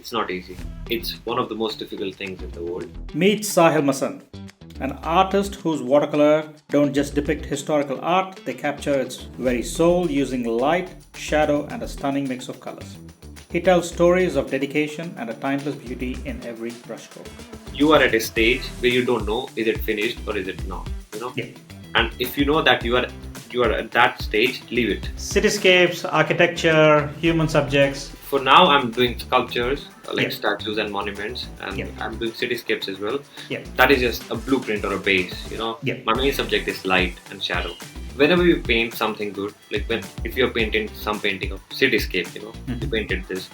It's not easy. It's one of the most difficult things in the world. Meet Sahil Masand, an artist whose watercolor don't just depict historical art, they capture its very soul using light, shadow, and a stunning mix of colors. He tells stories of dedication and a timeless beauty in every brushstroke. You are at a stage where you don't know is it finished or is it not. Yeah. And if you know that you are at that stage, leave it. Cityscapes, architecture, human subjects. For now, I'm doing sculptures like Yeah. statues and monuments, and Yeah. I'm doing cityscapes as well. Yeah. That is just a blueprint or a base. Yeah. My main subject is light and shadow. Whenever you paint something good, like if you're painting some painting of cityscape, you painted this,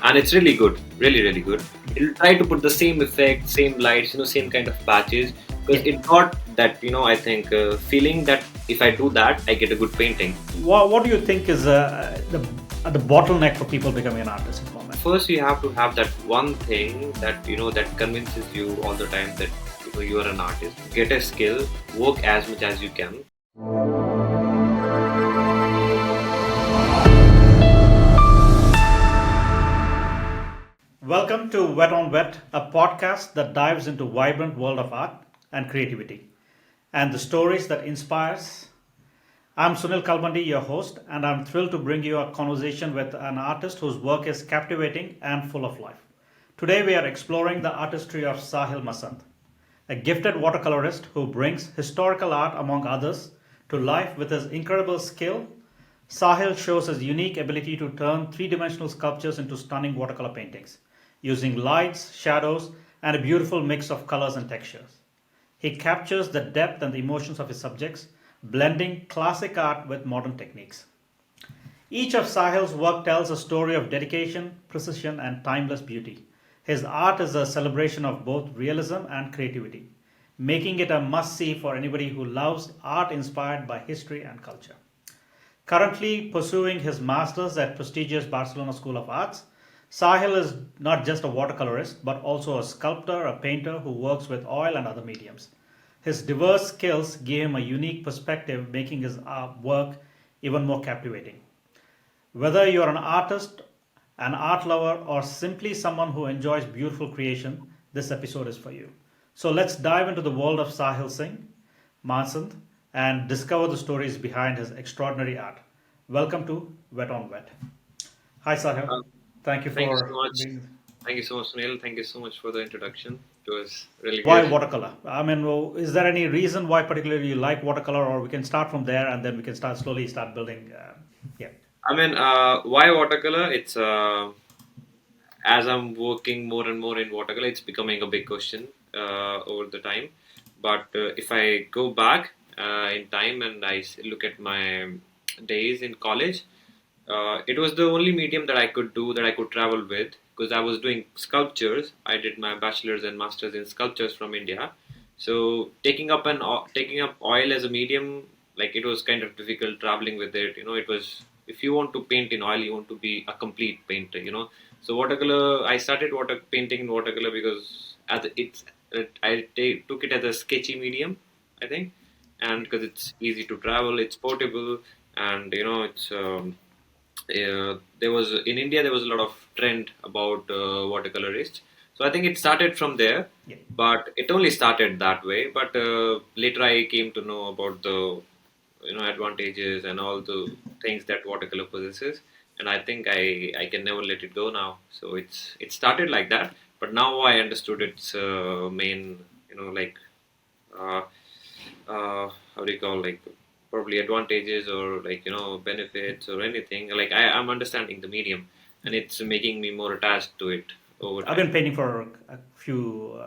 and it's really good, really really good. It'll try to put the same effect, same lights, same kind of patches, because it got that I think feeling that if I do that, I get a good painting. What do you think is the bottleneck for people becoming an artist at the moment? First, you have to have that one thing that that convinces you all the time that you are an artist. Get a skill, work as much as you can. Welcome to Wet on Wet, a podcast that dives into vibrant world of art and creativity and the stories that inspires. I'm Sunil Kalbandi, your host, and I'm thrilled to bring you a conversation with an artist whose work is captivating and full of life. Today we are exploring the artistry of Sahil Masand, a gifted watercolorist who brings historical art, among others, to life with his incredible skill. Sahil shows his unique ability to turn three-dimensional sculptures into stunning watercolor paintings, using lights, shadows, and a beautiful mix of colors and textures. He captures the depth and the emotions of his subjects, blending classic art with modern techniques. Each of Sahil's work tells a story of dedication, precision, and timeless beauty. His art is a celebration of both realism and creativity, making it a must-see for anybody who loves art inspired by history and culture. Currently pursuing his master's at prestigious Barcelona School of Arts, Sahil is not just a watercolorist but also a sculptor, a painter who works with oil and other mediums. His diverse skills give him a unique perspective, making his work even more captivating. Whether you're an artist, an art lover, or simply someone who enjoys beautiful creation, this episode is for you. So let's dive into the world of Sahil Singh Masand and discover the stories behind his extraordinary art. Welcome to Wet on Wet. Hi Sahil. Uh, Thank you Thank you so for much. being. Thank you so much, Sunil. Thank you so much for the introduction. It was really Why good. watercolor? I mean, is there any reason why particularly you like watercolor, or we can start from there and then we can start building? Yeah. Why watercolor? It's as I'm working more and more in watercolor, it's becoming a big question over the time. But if I go back in time and look at my days in college, it was the only medium that I could do, that I could travel with, because I was doing sculptures. I did my bachelor's and master's in sculptures from India. So taking up oil as a medium, like it was kind of difficult traveling with it. It was, if you want to paint in oil, you want to be a complete painter. So watercolor, I started water painting in watercolor because took it as a sketchy medium, I think, and because it's easy to travel, it's portable, and it's. There was in India there was a lot of trend about watercolorists. So I think it started from there, Yeah. but it only started that way. But later I came to know about the advantages and all the things that watercolor possesses, and I think I can never let it go now. So it started like that, but now I understood its main like uh, how do you call, like probably advantages or like benefits or anything. Like I'm understanding the medium, and it's making me more attached to it over I've time. been painting for a few,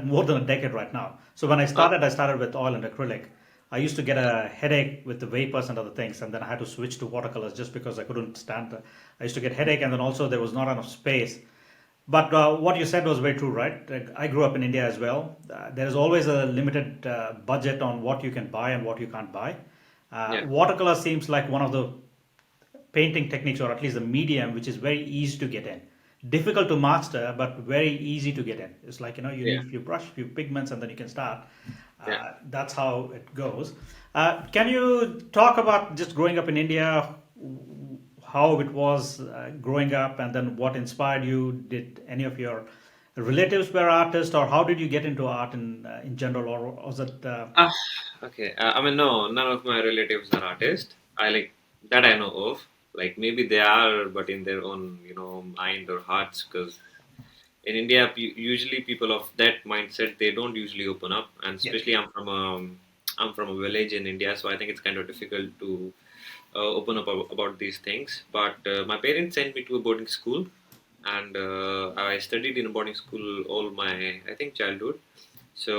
more than a decade right now. So when Oh, I started with oil and acrylic. I used to get a headache with the vapors and other things, and then I had to switch to watercolors just because I couldn't stand. I used to get headache, and then also there was not enough space. But what you said was very true, right? Like, I grew up in India as well. There is always a limited budget on what you can buy and what you can't buy. yeah, Watercolor seems like one of the painting techniques, or at least the medium, which is very easy to get in. Difficult to master, but very easy to get in. It's like, you yeah, need few brush, few pigments, and then you can start. yeah. That's how it goes. Can you talk about just growing up in India? how it was growing up, and then what inspired you? Did any of your relatives were artists, or how did you get into art in general, or was it? Ah, okay. I mean, no, none of my relatives are artists. I like that I know of. Like maybe they are, but in their own, mind or hearts. Because in India, usually people of that mindset they don't usually open up, and Yeah. especially I'm from a village in India, so I think it's kind of difficult to open up about these things. But my parents sent me to a boarding school, and I studied in a boarding school all my I think childhood. So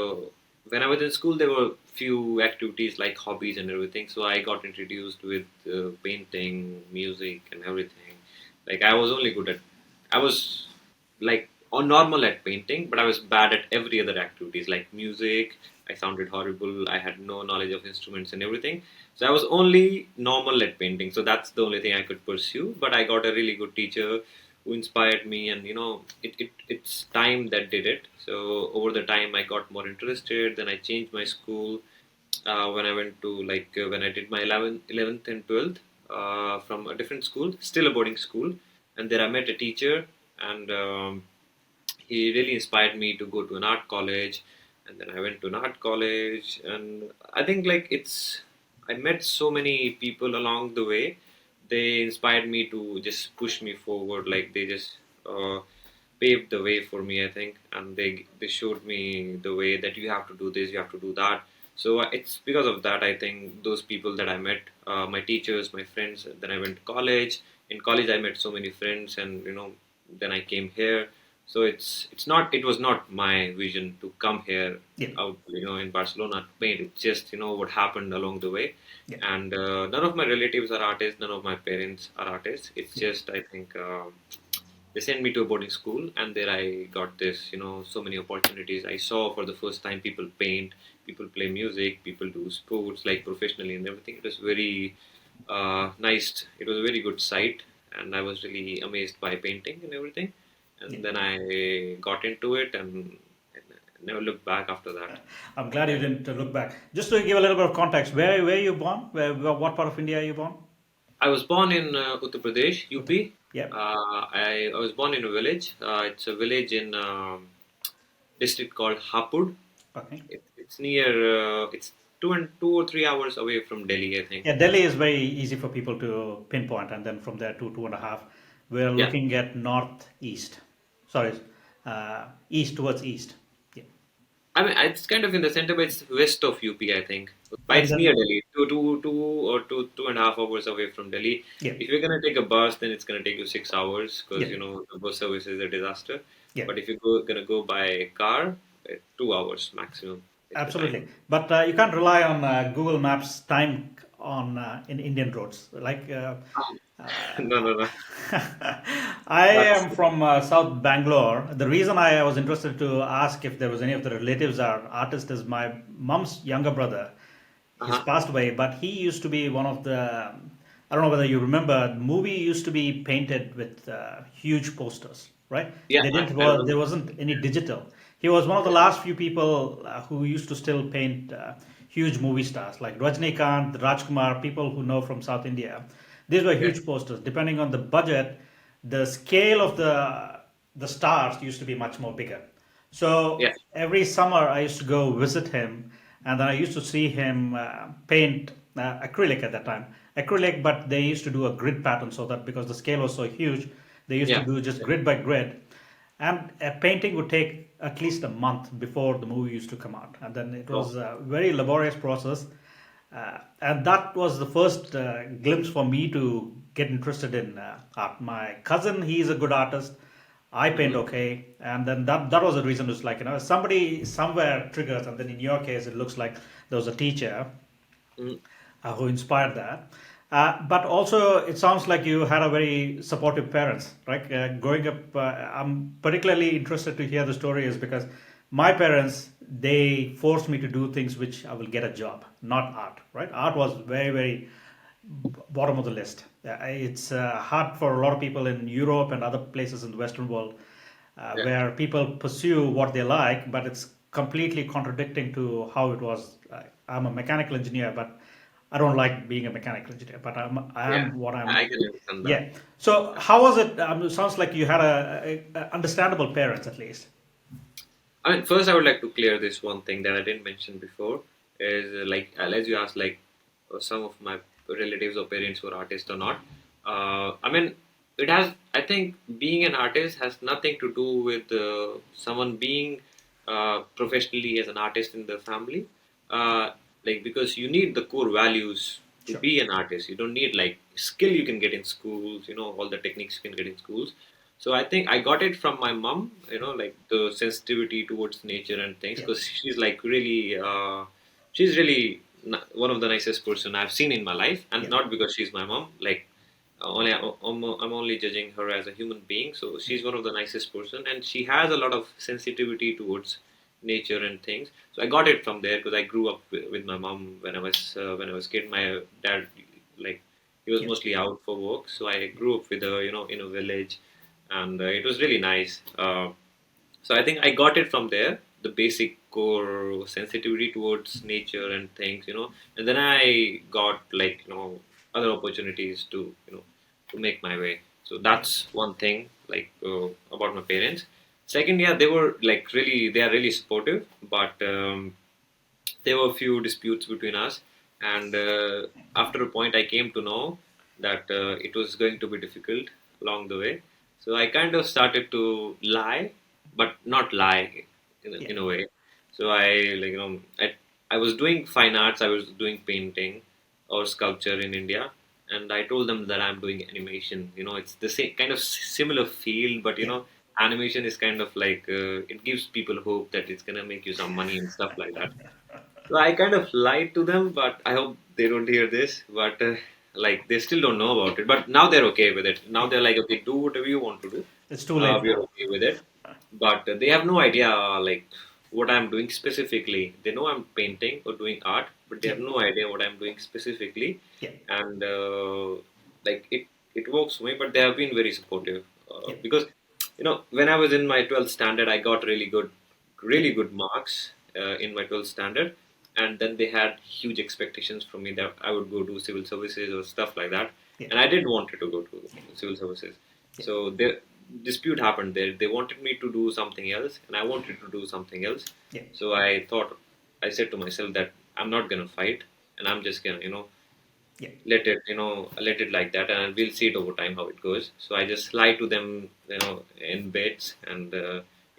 when I was in school, there were few activities like hobbies and everything. So I got introduced with painting, music, and everything. Like I was like on normal at painting, but I was bad at every other activities like music. I sounded horrible. I had no knowledge of instruments and everything. So I was only normal at painting. So that's the only thing I could pursue. But I got a really good teacher who inspired me, and it's time that did it. So over the time I got more interested, then I changed my school. When I went to when I did my 11th and 12th from a different school, still a boarding school, and there I met a teacher, and he really inspired me to go to an art college. And then I went to an art college, and I think I met so many people along the way. They inspired me to just push me forward, like they just paved the way for me, I think. And they showed me the way that you have to do this, you have to do that. So it's because of that, I think, those people that I met, my teachers, my friends. Then I went to college. In college I met so many friends, and then I came here. So it was not my vision to come here Yeah. out, in Barcelona to paint. It's just, what happened along the way. Yeah. And none of my relatives are artists, none of my parents are artists. It's just, I think, they sent me to a boarding school, and there I got this, so many opportunities. I saw for the first time people paint, people play music, people do sports like professionally and everything. It was very nice. It was a very good sight, and I was really amazed by painting and everything. Yeah. And then I got into it, and never looked back after that. I'm glad you didn't look back. Just to give a little bit of context, where you born? What part of India are you born? I was born in Uttar Pradesh, Uttar. UP. Yeah. I was born in a village. It's a village in district called Hapur. Okay. It's near. It's 2 or 3 hours away from Delhi, I think. Yeah, Delhi is very easy for people to pinpoint, and then from there to 2.5, we're Yeah, looking at northeast. Sorry, east towards east. Yeah, I mean it's kind of in the center, but it's west of UP, I think. But and it's near then Delhi, two and a half hours away from Delhi. yeah, If you're gonna take a bus, then it's gonna take you 6 hours yeah, because the bus service is a disaster. yeah. But if you're gonna go by car, 2 hours maximum is the time. Absolutely, but you can't rely on Google Maps time on in Indian roads. Like No, no, no. I That's am from South Bangalore. The reason I was interested to ask if there was any of the relatives are artists is my mom's younger brother. He's uh-huh. passed away, but he used to be one of the. I don't know whether you remember. The movie used to be painted with huge posters, right? Yeah, They didn't. I There remember. wasn't any digital. He was one of the last few people who used to still paint huge movie stars like Rajnikant, Rajkumar, people who know from South India. These were Yeah, huge posters. Depending on the budget, the scale of the stars used to be much more bigger. yeah, So every summer I used to go visit him, and then I used to see him paint acrylic at that time. Acrylic, but they used to do a grid pattern so that because the scale was so huge, they used to yeah, do just yeah. grid by grid. And a painting would take at least a month before the movie used to come out. And then it Oh, was a very laborious process. And that was the first glimpse for me to get interested in art. My cousin, he's a good artist. I paint mm-hmm. okay, and then that was the reason. It's like somebody somewhere triggers, and then in your case, it looks like there was a teacher Mm-hmm. who inspired that. But also, it sounds like you had a very supportive parents, right? Growing up, I'm particularly interested to hear the story is because my parents they forced me to do things which I will get a job, not art, right? Art was very very bottom of the list. It's hard for a lot of people in Europe and other places in the Western world Yeah, where people pursue what they like, but it's completely contradicting to how it was. I'm a mechanical engineer, but I don't like being a mechanical engineer, but I Yeah, am what I I'm. can understand that. Yeah. So how was it? It sounds like you had a understandable parents at least. I mean, first I would like to clear this one thing that I didn't mention before is like as you asked, like some of my relatives or parents were artists or not. I mean, it has. I think being an artist has nothing to do with someone being professionally as an artist in the family. Uh, like because you need the core values to Sure. be an artist. You don't need like skill you can get in schools. You know all the techniques you can get in schools. So I think I got it from my mom, like the sensitivity towards nature and things, Yeah. because she's like really, she's really one of the nicest person I've seen in my life, and Yeah. not because she's my mom. Like only I'm only judging her as a human being. So Yeah. she's one of the nicest person, and she has a lot of sensitivity towards nature and things. So I got it from there because I grew up with my mom when I was kid. My dad like he was Yeah. mostly out for work, so I grew up with her, in a village, and it was really nice. So I think I got it from there, the basic core sensitivity towards nature and things, and then I got like other opportunities to to make my way. So Yeah. that's one thing like about my parents. Second, yeah, they were like they are really supportive, but there were a few disputes between us, and after a point, I came to know that it was going to be difficult along the way. So I kind of started to lie, but not lie Yeah. in a way. So I I was doing fine arts. I was doing painting or sculpture in India, and I told them that I'm doing animation. It's the same kind of similar field, but Yeah. animation is kind of like it gives people hope that it's gonna make you some money and stuff like that. So I kind of lied to them, but I hope they don't hear this. But like they still don't know about it. But now they're okay with it. Now Yeah. they're like, okay, do whatever you want to do. It's too late We're now. okay with it. But they have no idea like what I'm doing specifically. They know I'm painting or doing art, but they Yeah. have no idea what I'm doing specifically. Yeah. And like it works for me. But they have been very supportive Yeah. because when I was in my 12th standard, I got Yeah. really good marks in my 12th standard, and then they had huge expectations from me that I would go do civil services or stuff like that, Yeah. and I didn't want to go to civil services. Yeah. So the dispute happened there. They wanted me to do something else, and I wanted to do something else. Yeah. So I said to myself that I'm not gonna fight, and I'm just gonna Yeah. let it like that, and we'll see it over time how it goes. So I just lie to them, in beds, and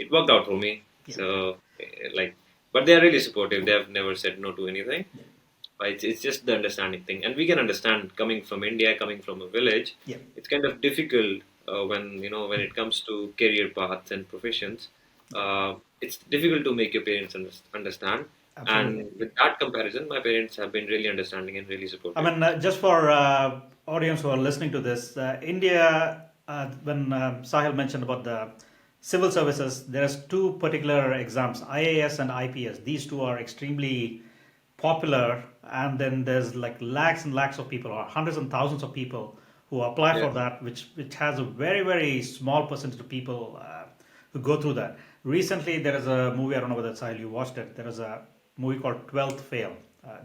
it worked out for me. Yeah. So like, but they are really supportive. They have never said no to anything. But it's just the understanding thing, and we can understand coming from India, coming from a village, Yeah. it's kind of difficult when when it comes to career paths and professions. Yeah. It's difficult to make your parents understand. Absolutely. And with that comparison, my parents have been really understanding and really I supportive. mean, just for audience who are listening to this, India, when Sahil mentioned about the civil services, there's two particular exams, IAS and IPS. These two are extremely popular, and then there's like lakhs and lakhs of people, or hundreds and thousands of people who apply Yeah. for that, which has a very very small percentage of people who go through that. Recently, there is a movie. I don't know whether Sahil you watched it. There is a movie called 12th Fail.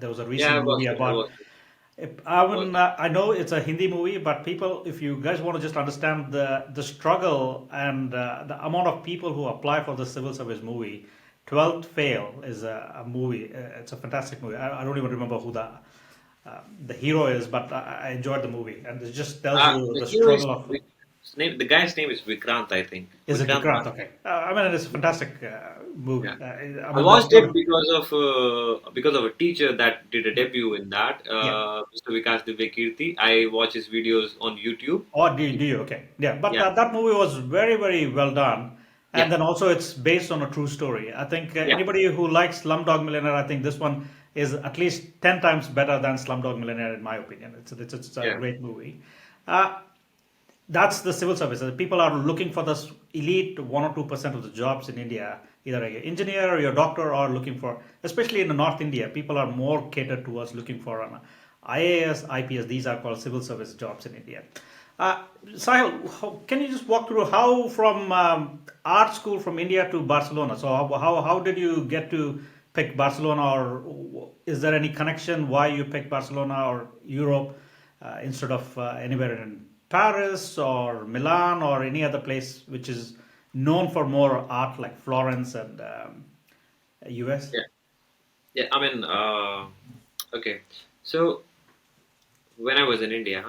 There was a Yeah, recent I movie watched it. I about watched it. I I watched mean, I know it's a Hindi movie, but people, if you guys want to just understand the struggle and the amount of people who apply for the civil service movie, 12th Fail is a movie. It's a fantastic movie. I don't even remember who the hero is, but I enjoyed the movie, and it just tells you The the hero is struggle of. his name. The guy's name is Vikrant, I think. Is it Vikrant. Vikrant? Okay, I mean, it's a fantastic movie. Yeah. I I mean, the watched it struggle. because of a teacher that did a debut in that, Yeah. Mr. Vikas Divyakirti. I watch his videos on YouTube. Oh, do you? Okay. Yeah, but Yeah, that movie was very, very well done. yeah, And then also it's based on a true story. I think yeah, anybody who likes Slumdog Millionaire, I think this one is at least 10 times better than Slumdog Millionaire, in my opinion. It's a yeah. great movie. Uh, that's the civil service. People are looking for this elite 1 or 2% of the jobs in India. Either an engineer or your doctor are looking for, especially in the North India, people are more catered towards looking for an IAS, IPS. These are called civil service jobs in India. Sahil, can you just walk through how from art school from India to Barcelona? So how did you get to pick Barcelona, or is there any connection why you picked Barcelona or Europe instead of anywhere in Paris or Milan or any other place which is known for more art like Florence and US? Yeah, yeah. I mean, okay. So when I was in India,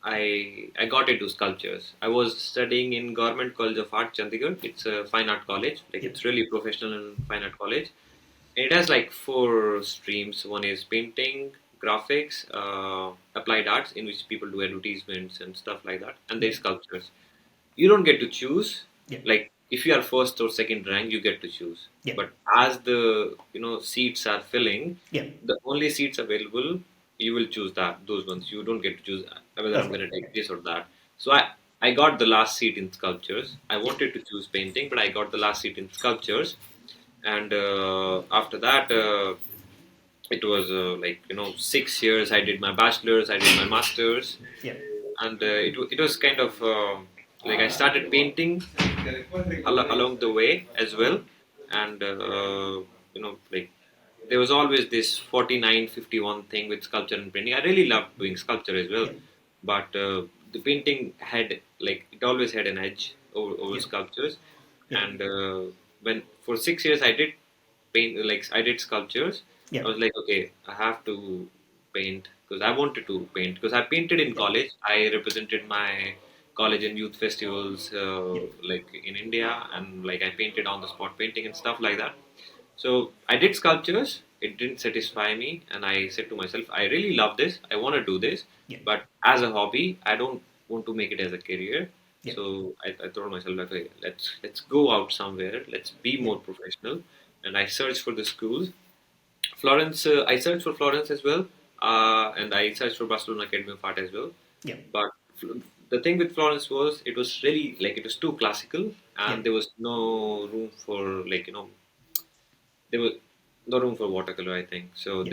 I got into sculptures. I was studying in Government College of Art, Chandigarh. It's a fine art college. Like Yeah, it's really professional and fine art college. It has like four streams. One is painting, graphics, applied arts, in which people do advertisements and stuff like that, and yeah, there's sculptures. You don't get to choose. yeah, Like if you are first or second rank, you get to choose. yeah, But as the seats are filling, yeah. the only seats available, you will choose those ones. You don't get to choose whether That's I'm right. going to take this or that. So I got the last seat in sculptures. I wanted to choose painting, but I got the last seat in sculptures. And after that, it was 6 years. I did my bachelor's, I did my master's, Yeah, and it was kind of like I started painting along the way as well, and like there was always this 49-51 thing with sculpture and painting. I really loved doing sculpture as well, yeah, but the painting had like it always had an edge over yeah, sculptures, yeah, and when for 6 years I did paint, like I did sculptures. yeah, I was like, okay, I have to paint because I wanted to paint because I painted in yeah, college. I represented my college and youth festivals yeah, like in India, and like I painted on the spot painting and stuff like that. So I did sculptures. It didn't satisfy me, and I said to myself, I really love this. I want to do this, yeah, but as a hobby, I don't want to make it as a career. yeah, So I told myself, like, okay, let's go out somewhere. Let's be yeah, more professional. And I searched for the schools. Florence, I searched for Florence as well, and I searched for Barcelona Academy of Art as well. yeah, But the thing with Florence was it was really like it was too classical, yeah, and there was no room for there was no room for watercolor. I think so. yeah,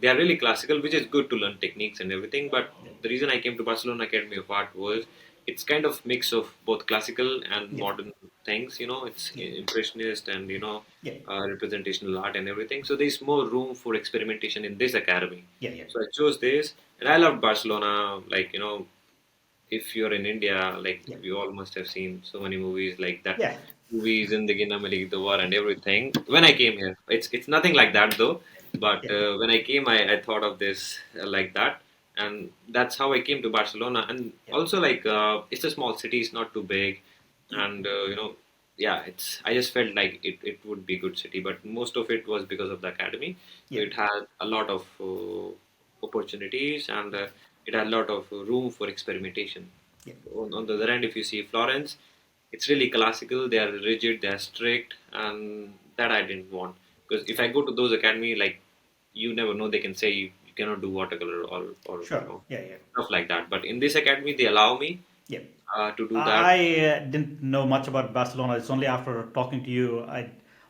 They are really classical, which is good to learn techniques and everything. But yeah, the reason I came to Barcelona Academy of Art was it's kind of mix of both classical and yeah, modern things. It's yeah, impressionist and yeah, representational art and everything. So there's more room for experimentation in this academy. yeah, yeah, So I chose this, and I loved Barcelona. Like if you're in India, like yeah, we all must have seen so many movies like that. yeah, Movies in the Milegi, Dobara and everything. When I came here, it's nothing like that though. But yeah, when I came, I thought of this like that, and that's how I came to Barcelona. And yeah, also like it's a small city, it's not too big, and yeah, it's I just felt like it would be a good city. But most of it was because of the academy. So yeah, it had a lot of opportunities, and it had a lot of room for experimentation. yeah, On the other hand, if you see Florence, it's really classical. They are rigid, they are strict, and that I didn't want. Because if I go to those academy, like you never know, they can say you cannot do watercolor or sure, yeah, yeah, stuff like that. But in this academy, they allow me yeah. to do that. I didn't know much about Barcelona. It's only after talking to you,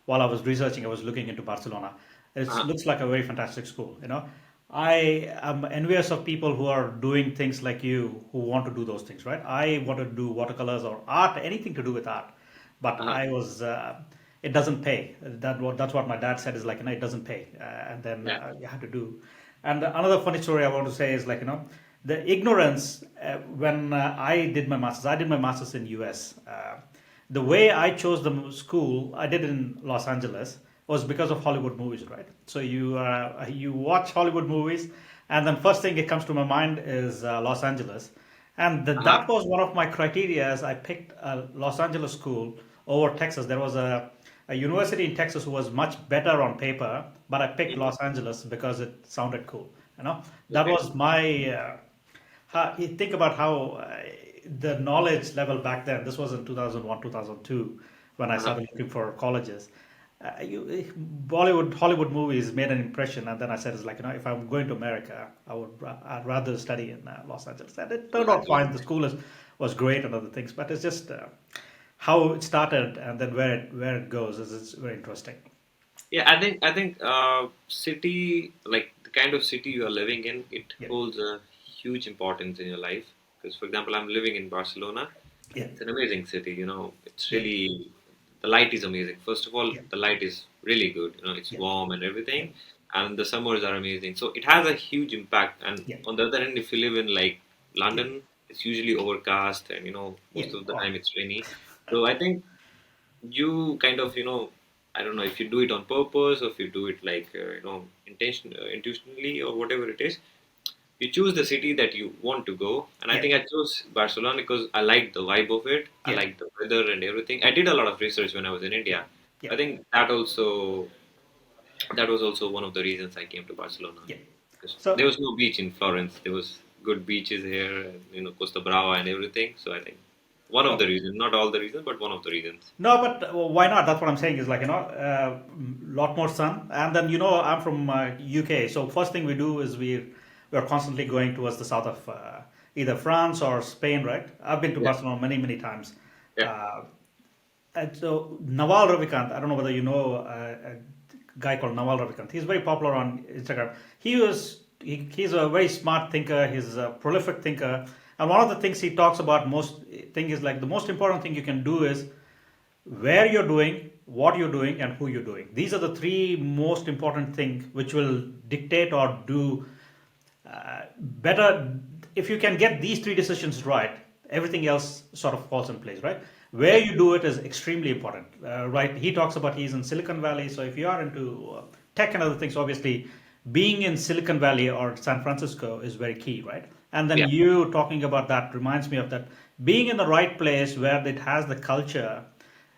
while I was researching, I was looking into Barcelona. It Uh, looks like a very fantastic school. I am envious of people who are doing things like you, who want to do those things. Right? I want to do watercolors or art, anything to do with art, but uh, I was. It doesn't pay. That's what my dad said is like, it doesn't pay, and then yeah. you have to do. And another funny story I want to say is like, the ignorance when I did my masters in US. The way I chose the school I did in Los Angeles was because of Hollywood movies, right? So you watch Hollywood movies, and then first thing it comes to my mind is Los Angeles, and Uh-huh. that was one of my criteria as I picked a Los Angeles school over Texas. There was a university in Texas who was much better on paper, but I picked Mhm. Los Angeles because it sounded cool. That Okay. was my. You think about how the knowledge level back then. This was in 2001, 2002, when I Uh-huh. started looking for colleges. Bollywood, Hollywood movies made an impression, and then I said, "It's like, if I'm going to America, I'd rather study in Los Angeles." And it turned Los out Angeles. fine. The school was great and other things, but it's just how it started and then where it goes is very interesting. Yeah, I think city, like the kind of city you are living in, it Yeah, holds a huge importance in your life. Because, for example, I'm living in Barcelona. yeah, It's an amazing city. It's yeah, really the light is amazing. First of all, yeah, the light is really good. It's Yeah. warm and Yeah. everything, and the summers are amazing. So it has a huge impact. And Yeah. on the other end, if you live in like Yeah. London, it's usually overcast, and Yeah. most of the Oh, time it's rainy. So I think you kind of I don't know if you do it on purpose, or if you do it like intentionally, or whatever it is. You choose the city that you want to go, and I yeah. think I chose Barcelona because I like the vibe of it. I Yeah. like the weather and everything. I did a lot of research when I was in India. Yeah. I think that was also one of the reasons I came to Barcelona, Yeah. because there So was no beach in Florence. There was good beaches here, and, Costa Brava and everything. So I think one of the okay. reasons, not all the reasons, but one of the reasons. No, but why not? That's what I'm saying is like, lot more sun. And then, I'm from UK. So first thing we do is we're constantly going towards the south of either France or Spain, right? I've been to Yeah, Barcelona many, many times. yeah, Uh, and so Naval Ravikant, I don't know whether you know a guy called Naval Ravikant. He's very popular on Instagram. He's a very smart thinker. He's a prolific thinker. And one of the things he talks about most thing is like the most important thing you can do is where you're doing, what you're doing, and who you're doing. These are the three most important things which will dictate or do better. If you can get these three decisions right, everything else sort of falls in place, right? Where yeah, you do it is extremely important, right? He talks about he's in Silicon Valley, so if you are into tech and other things, obviously being in Silicon Valley or San Francisco is very key, right? And then yeah, you talking about that reminds me of that being in the right place where it has the culture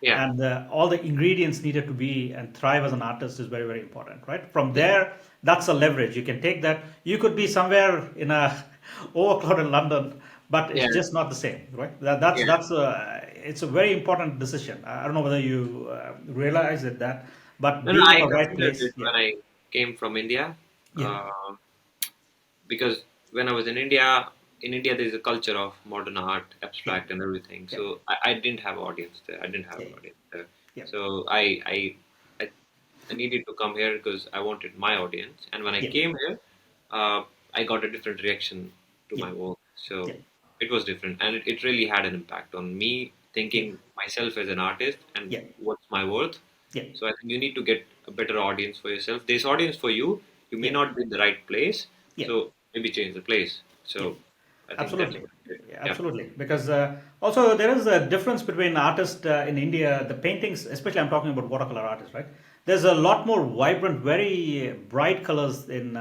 yeah, and all the ingredients needed to be and thrive as an artist is very, very important, right? From yeah, there, that's a leverage. You can take that. You could be somewhere in a overcrowded London, but it's yeah, just not the same, right? That's it's a very important decision. I don't know whether you realize that, but No, no, being in I the right considered place, it yeah, when I came from India, yeah, because when I was in India there's a culture of modern art, yeah, abstract, and everything. yeah, So I didn't have audience there. I didn't have yeah, an audience there. yeah, So I, I needed to come here because I wanted my audience. And when I yeah, came here, I got a different reaction to yeah, my work. yeah, So it was different, and it really had an impact on me yeah, thinking myself as an artist and yeah, what's my worth. yeah, So I think you need to get a better audience for yourself. There's audience for you. You may yeah, not be in the right place, yeah, so maybe change the place. yeah. So I think that's Absolutely. what I did. Yeah, Yeah. absolutely. Because also there is a difference between artists in India, the paintings, especially I'm talking about watercolor artists, right? There's a lot more vibrant, very bright colors in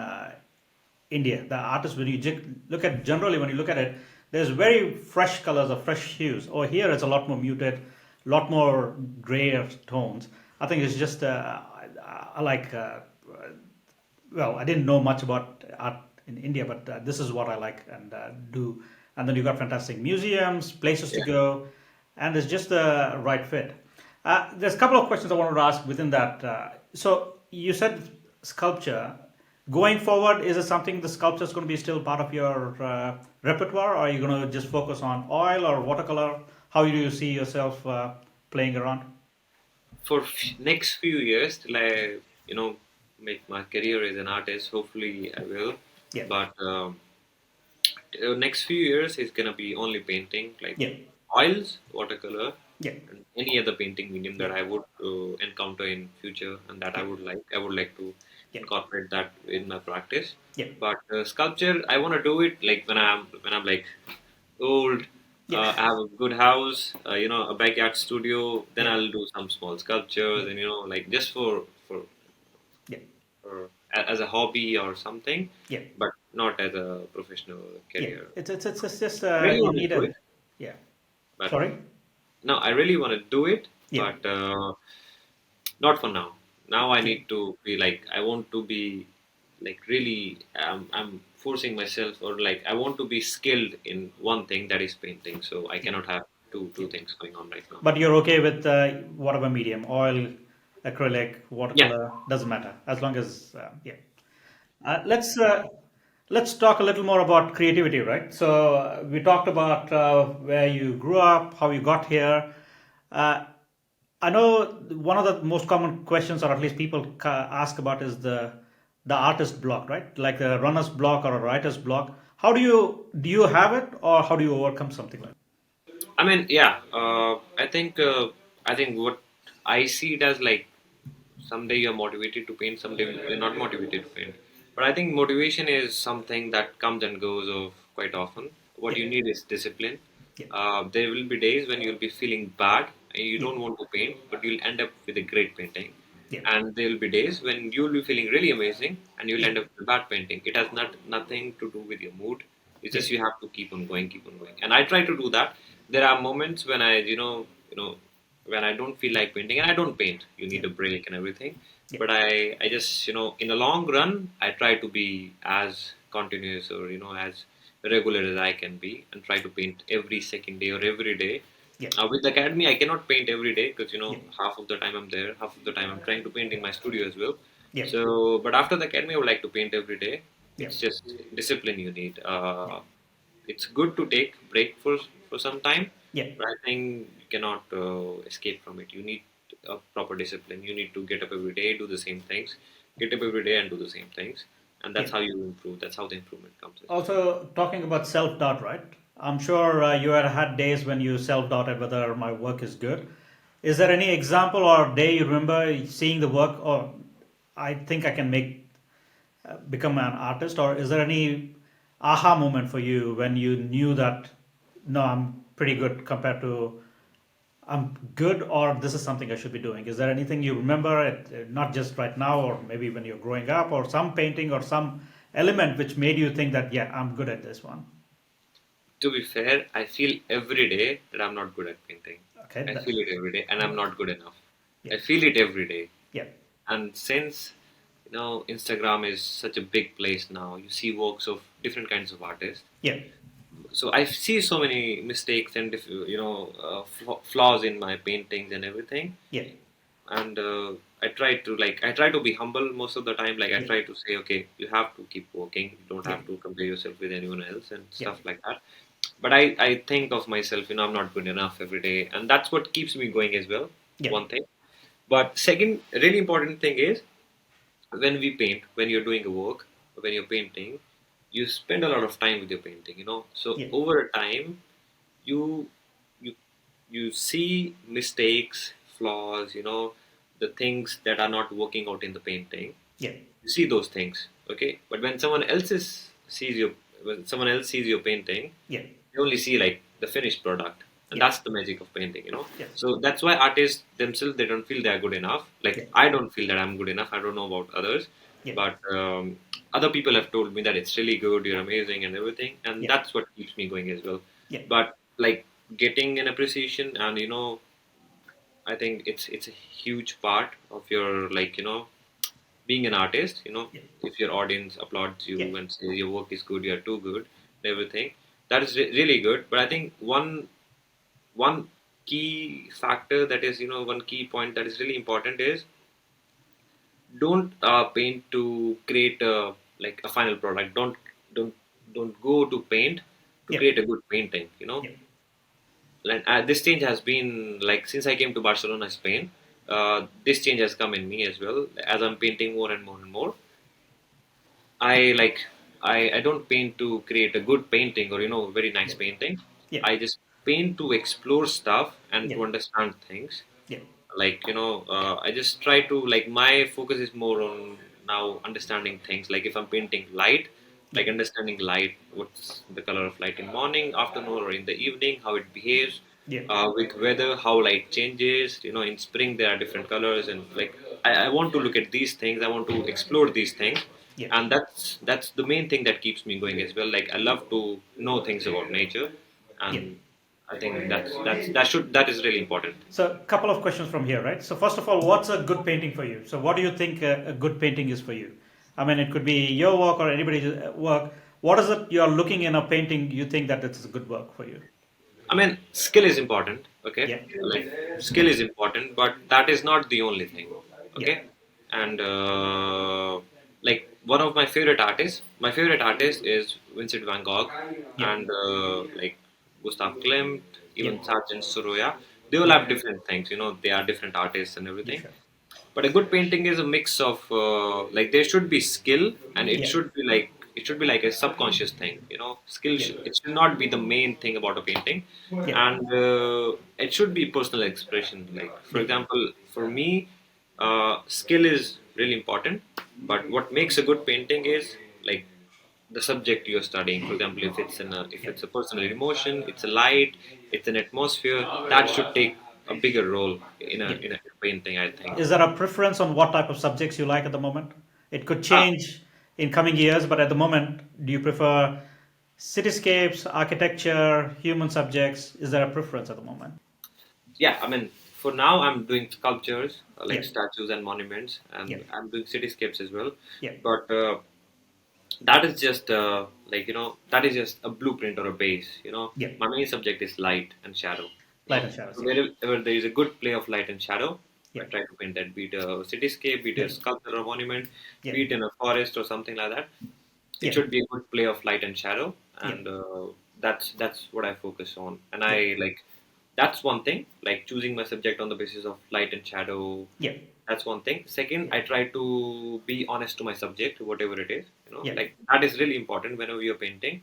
India. The artists, when you look at generally, when you look at it, there's very fresh colors or fresh hues. Or here it's a lot more muted, a lot more grayer tones. I think it's just, I like well, I didn't know much about art in India, but this is what I like and do. And then you got fantastic museums, places to Yeah. go, and it's just the right fit. There's a couple of questions I wanted to ask within that. So you said sculpture. Going forward, is it something the sculpture is going to be still part of your repertoire, or are you going to just focus on oil or watercolor? How do you see yourself playing around? For next few years till I, you know, make my career as an artist, hopefully I will. Yeah, But next few years is gonna be only painting, like yeah, oils, watercolor, yeah, and any other painting medium yeah, that I would encounter in future, and that yeah, I would like to yeah, incorporate that in my practice. yeah, But sculpture, I want to do it like when I'm like old. yeah, I have a good house, a backyard studio. Then yeah, I'll do some small sculptures, yeah, and like just yeah. for as a hobby or something, Yeah, but not as a professional yeah. career. It's just I really you want to need do a it, yeah. but Sorry. no, I really want to do it, Yeah, but not for now. Now I yeah, need to be like I want to be like really. I'm forcing myself, or like I want to be skilled in one thing, that is painting. So I yeah, cannot have yeah. two things going on right now. But you're okay with whatever medium, oil, acrylic, Yeah. watercolor, doesn't matter as long as yeah. Let's talk a little more about creativity, right? So we talked about where you grew up, how you got here. Uh, I know one of the most common questions, or at least people ask about, is the artist block, right? Like a runner's block or a writer's block. How do you have it, or how do you overcome something like I mean, yeah. I think what I see it as like someday you're motivated to paint, someday you're not motivated to paint. But I think motivation is something that comes and goes of quite often. What Yeah. you need is discipline. Yeah. There will be days when you'll be feeling bad and you Yeah. don't want to paint, but you'll end up with a great painting. Yeah. And there will be days when you'll be feeling really amazing and you'll Yeah. end up with a bad painting. It has nothing to do with your mood. It's Yeah. just you have to keep on going, keep on going. And I try to do that. There are moments when when I don't feel like painting and I don't paint. You Yeah. need a break and everything. Yeah. But I just, in the long run, I try to be as continuous or, as regular as I can be and try to paint every second day or every day. Yeah. With the academy, I cannot paint every day because, Yeah. half of the time I'm there, half of the time I'm trying to paint in my studio as well. Yeah. So, but after the academy, I would like to paint every day. Yeah. It's just discipline you need. Yeah. It's good to take break for some time, Yeah. but I think you cannot escape from it. You need a proper discipline. You need to get up every day, do the same things, get up every day and do the same things, and Yeah. that's how you improve. That's how the improvement comes as well. Also, talking about self doubt, right? I'm sure you had had days when you self doubted whether my work is good. Is there any example or day you remember seeing the work, or I think I can make become an artist, or is there any aha moment for you when you knew that no, I'm pretty good compared to I'm good, or this is something I should be doing? Is there anything you remember, not just right now, or maybe when you're growing up, or some painting or some element which made you think that, yeah, I'm good at this one? To be fair, I feel every day that I'm not good at painting. Okay, I that, feel it every day, and I'm not good enough. yeah, I feel it every day. yeah, And since Instagram is such a big place now, you see works of different kinds of artists. yeah, So I see so many mistakes and flaws in my paintings and everything. yeah, And I try to be humble most of the time. Like I yeah, try to say, okay, you have to keep working. You don't yeah, have to compare yourself with anyone else and yeah, stuff like that. But I think of myself, I'm not good enough every day, and that's what keeps me going as well. yeah, One thing. But second, really important thing is when we paint, when you're doing a work, when you're painting, you spend a lot of time with your painting. So yeah, over a time, you you you see mistakes, flaws, the things that are not working out in the painting. yeah, You see those things, okay? But when someone else sees your painting, yeah, you only see like the finished product, and yeah, that's the magic of painting. yeah, So that's why artists themselves, they don't feel they are good enough. yeah, Like I don't feel that I'm good enough. I don't know about others, yeah, but other people have told me that it's really good, you're amazing and everything, and yeah, that's what keeps me going as well. yeah, But like getting an appreciation, and I think it's a huge part of your, being an artist. yeah, If your audience applauds yeah, you and says your work is good, you're too good and everything, that is really good. But I think one key factor, that is, one key point that is really important is, don't paint to create a final product. Don't don't go to paint to yeah, create a good painting. yeah, Like this change has been, like, since I came to Barcelona, Spain. This change has come in me as well. As I'm painting more and more and more, I like I don't paint to create a good painting or very nice yeah, painting. yeah, I just paint to explore stuff and yeah, to understand things. yeah, I just try to, like, my focus is more on now understanding things. Like if I'm painting light, yeah, like understanding light, what's the color of light in morning, afternoon, or in the evening, how it behaves yeah, with weather, how light changes. In spring there are different colors, and like I want to look at these things. I want to explore these things, yeah, and that's the main thing that keeps me going as well. Like I love to know things about nature, yeah. and I think that is really important. So, a couple of questions from here, right? So, first of all, what's a good painting for you? So, what do you think a good painting is for you? I mean, it could be your work or anybody's work. What is it you're looking in a painting you think that it's a good work for you? I mean, skill is important, okay? Yeah, Like, skill is important, but that is not the only thing, yeah, okay? And like my favorite artist is Vincent van Gogh, yeah, and like Gustav Klimt, yeah, even Sargent Soroya. They all yeah, have different things. They are different artists and yeah, everything. sure. But a good painting is a mix of, like, there should be skill, and it Yeah, should be like a subconscious thing. Skill yeah, it should not be the main thing about a painting, yeah, and it should be personal expression. Like for yeah, example, for me, skill is really important, but what makes a good painting is like the subject you're studying. For example, if Yeah. it's a personal emotion, it's a light, it's an atmosphere, that should take a bigger role in a Yeah. in a painting, I think. Is there a preference on what type of subjects you like at the moment? It could Ah, change in coming years, but at the moment, do you prefer cityscapes, architecture, human subjects? Is there a preference at the moment? yeah, I mean, for now I'm doing sculptures like Yeah. statues and monuments, Yeah. and I'm doing cityscapes as well. Yeah. But that is just that is just a blueprint or a base. Yeah. My main subject is light and shadow. Light and shadows. So Yeah. wherever there is a good play of light and shadow, I Yeah. try to paint that. Be it a cityscape, be it Yeah. a sculpture or monument, Yeah. be it in a forest or something like that. It Yeah. should be a good play of light and shadow, Yeah. and that's what I focus on. And Yeah. I like that's one thing. Like choosing my subject on the basis of light and shadow. Yeah. That's one thing. Second, Yeah. I try to be honest to my subject, whatever it is. Yeah. Like that is really important whenever you're painting.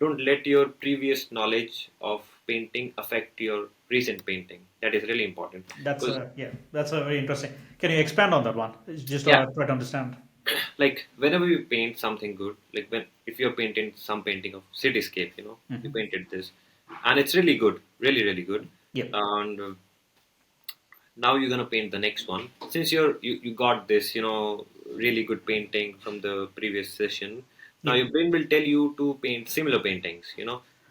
Don't let your previous knowledge of painting affect your recent painting. That is really important. That's Because yeah. That's a very interesting. Can you expand on that one? It's just yeah, try to understand. like whenever you paint something good, like when if you're painting some painting of cityscape, you Hmm. painted this, and it's really good, really really good, Yeah. and now you're gonna paint the next one. Since you got this, really good painting from the previous session. Now Yeah. your brain will tell you to paint similar paintings,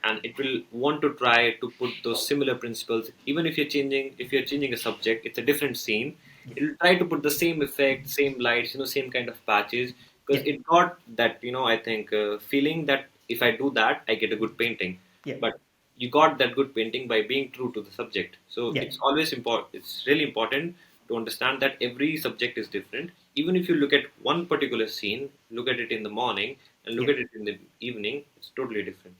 and it will want to try to put those similar principles. Even if you're changing a subject, it's a different scene. Yeah. It'll try to put the same effect, same lights, same kind of patches, because Yeah. it got that, I think, feeling that if I do that, I get a good painting. Yeah. But you got that good painting by being true to the subject. So Yeah. it's always important. It's really important to understand that every subject is different. Even if you look at one particular scene, look at it in the morning and look Yeah. at it in the evening, it's totally different.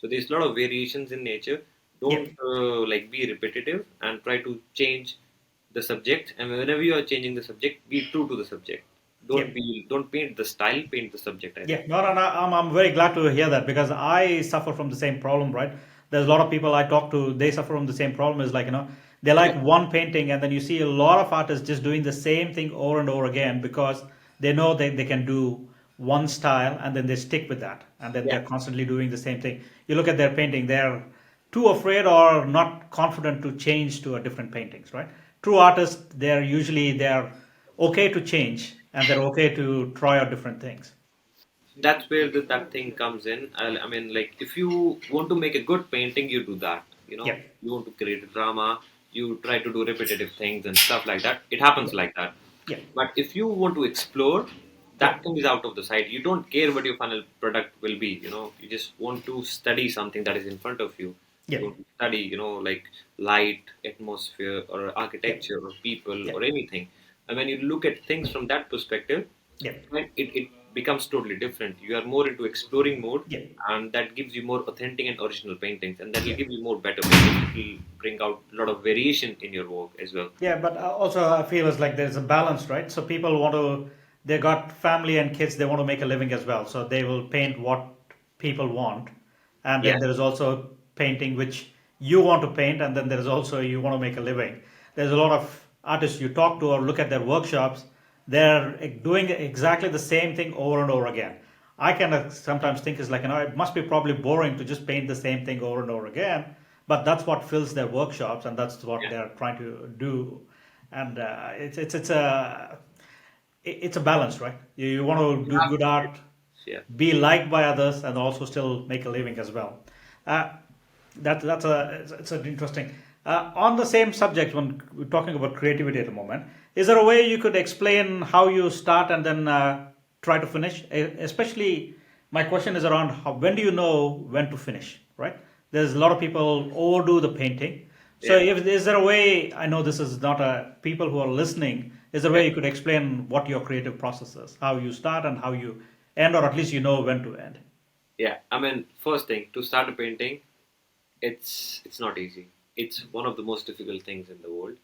So there's a lot of variations in nature. Yeah. Don't like be repetitive and try to change the subject. And whenever you are changing the subject, be true to the subject. Yeah. Don't paint the style, paint the subject, I Yeah, think. no, no, no. I'm very glad to hear that because I suffer from the same problem, right? There's a lot of people I talk to, they suffer from the same problem. Is like, they Yeah, like one painting, and then you see a lot of artists just doing the same thing over and over again because they know they can do one style and then they stick with that. And then yeah. they're constantly doing the same thing. You look at their painting, they're too afraid or not confident to change to a different paintings, right? True artists, they're okay to change and they're okay to try out different things. That's where that thing comes in. I mean, like, if you want to make a good painting, you do that. Yeah. You want to create a drama, you try to do repetitive things and stuff like that. It happens Yeah. like that. Yeah. But if you want to explore, Yeah. that thing is out of the sight. You don't care what your final product will be. You just want to study something that is in front of you. Yeah. You want to study, like light, atmosphere, or Yeah. architecture, or people, Yeah. or anything. And when you look at things from that perspective, Yeah. right, it becomes totally different. You are more into exploring mode, Yeah. and that gives you more authentic and original paintings, and that will Yeah. give you more better paintings. It will bring out a lot of variation in your work as well. Yeah, but also I feel it's like there's a balance, right? So people want to, they got family and kids, they want to make a living as well. So they will paint what people want. And Yeah, then there's also painting which you want to paint, and then there's also you want to make a living. There's a lot of artists you talk to or look at their workshops, they're doing exactly the same thing over and over again. I kind of sometimes think it's like, it must be probably boring to just paint the same thing over and over again, but that's what fills their workshops and that's what yeah, they're trying to do. And it's a balance, right? You want to you do have good to do it. art, Yeah, be liked by others, and also still make a living as well. Uh, that's it's an interesting. On the same subject, when we're talking about creativity at the moment, is there a way you could explain how you start and then try to finish? Especially, my question is around when do you know when to finish? Right? There's a lot of people overdo the painting. So, yeah, if is there a way? I know this is not a people who are listening. Is there a yeah, way you could explain what your creative process is, how you start and how you end, or at least you know when to end? yeah. I mean, first thing to start a painting, it's not easy. It's one of the most difficult things in the world.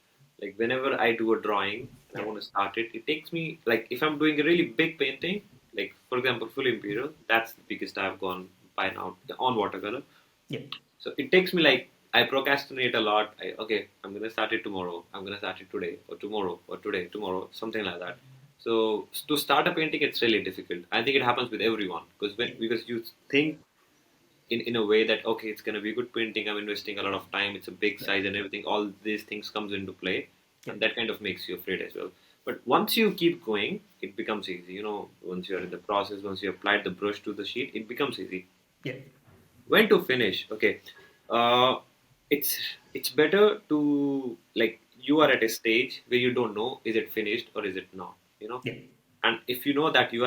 Like whenever I do a drawing and I Yeah. want to start it, it takes me like if I'm doing a really big painting, like for example, full imperial. That's the biggest I've gone by now on watercolor. Yeah. So it takes me like I procrastinate a lot. Okay, I'm gonna start it tomorrow. I'm gonna start it today or tomorrow or today, tomorrow, something like that. So to start a painting, it's really difficult. I think it happens with everyone Yeah. because you think in a way that okay, it's gonna be a good painting. I'm investing a lot of time. It's a big Yeah. size and everything. All these things comes into play, Yeah. and that kind of makes you afraid as well. But once you keep going, it becomes easy. Once you're in the process, once you applied the brush to the sheet, it becomes easy. Yeah. When to finish? Okay, uh, it's it's better to like you are at a stage where you don't know is it finished or is it not. Yeah. And if you know that you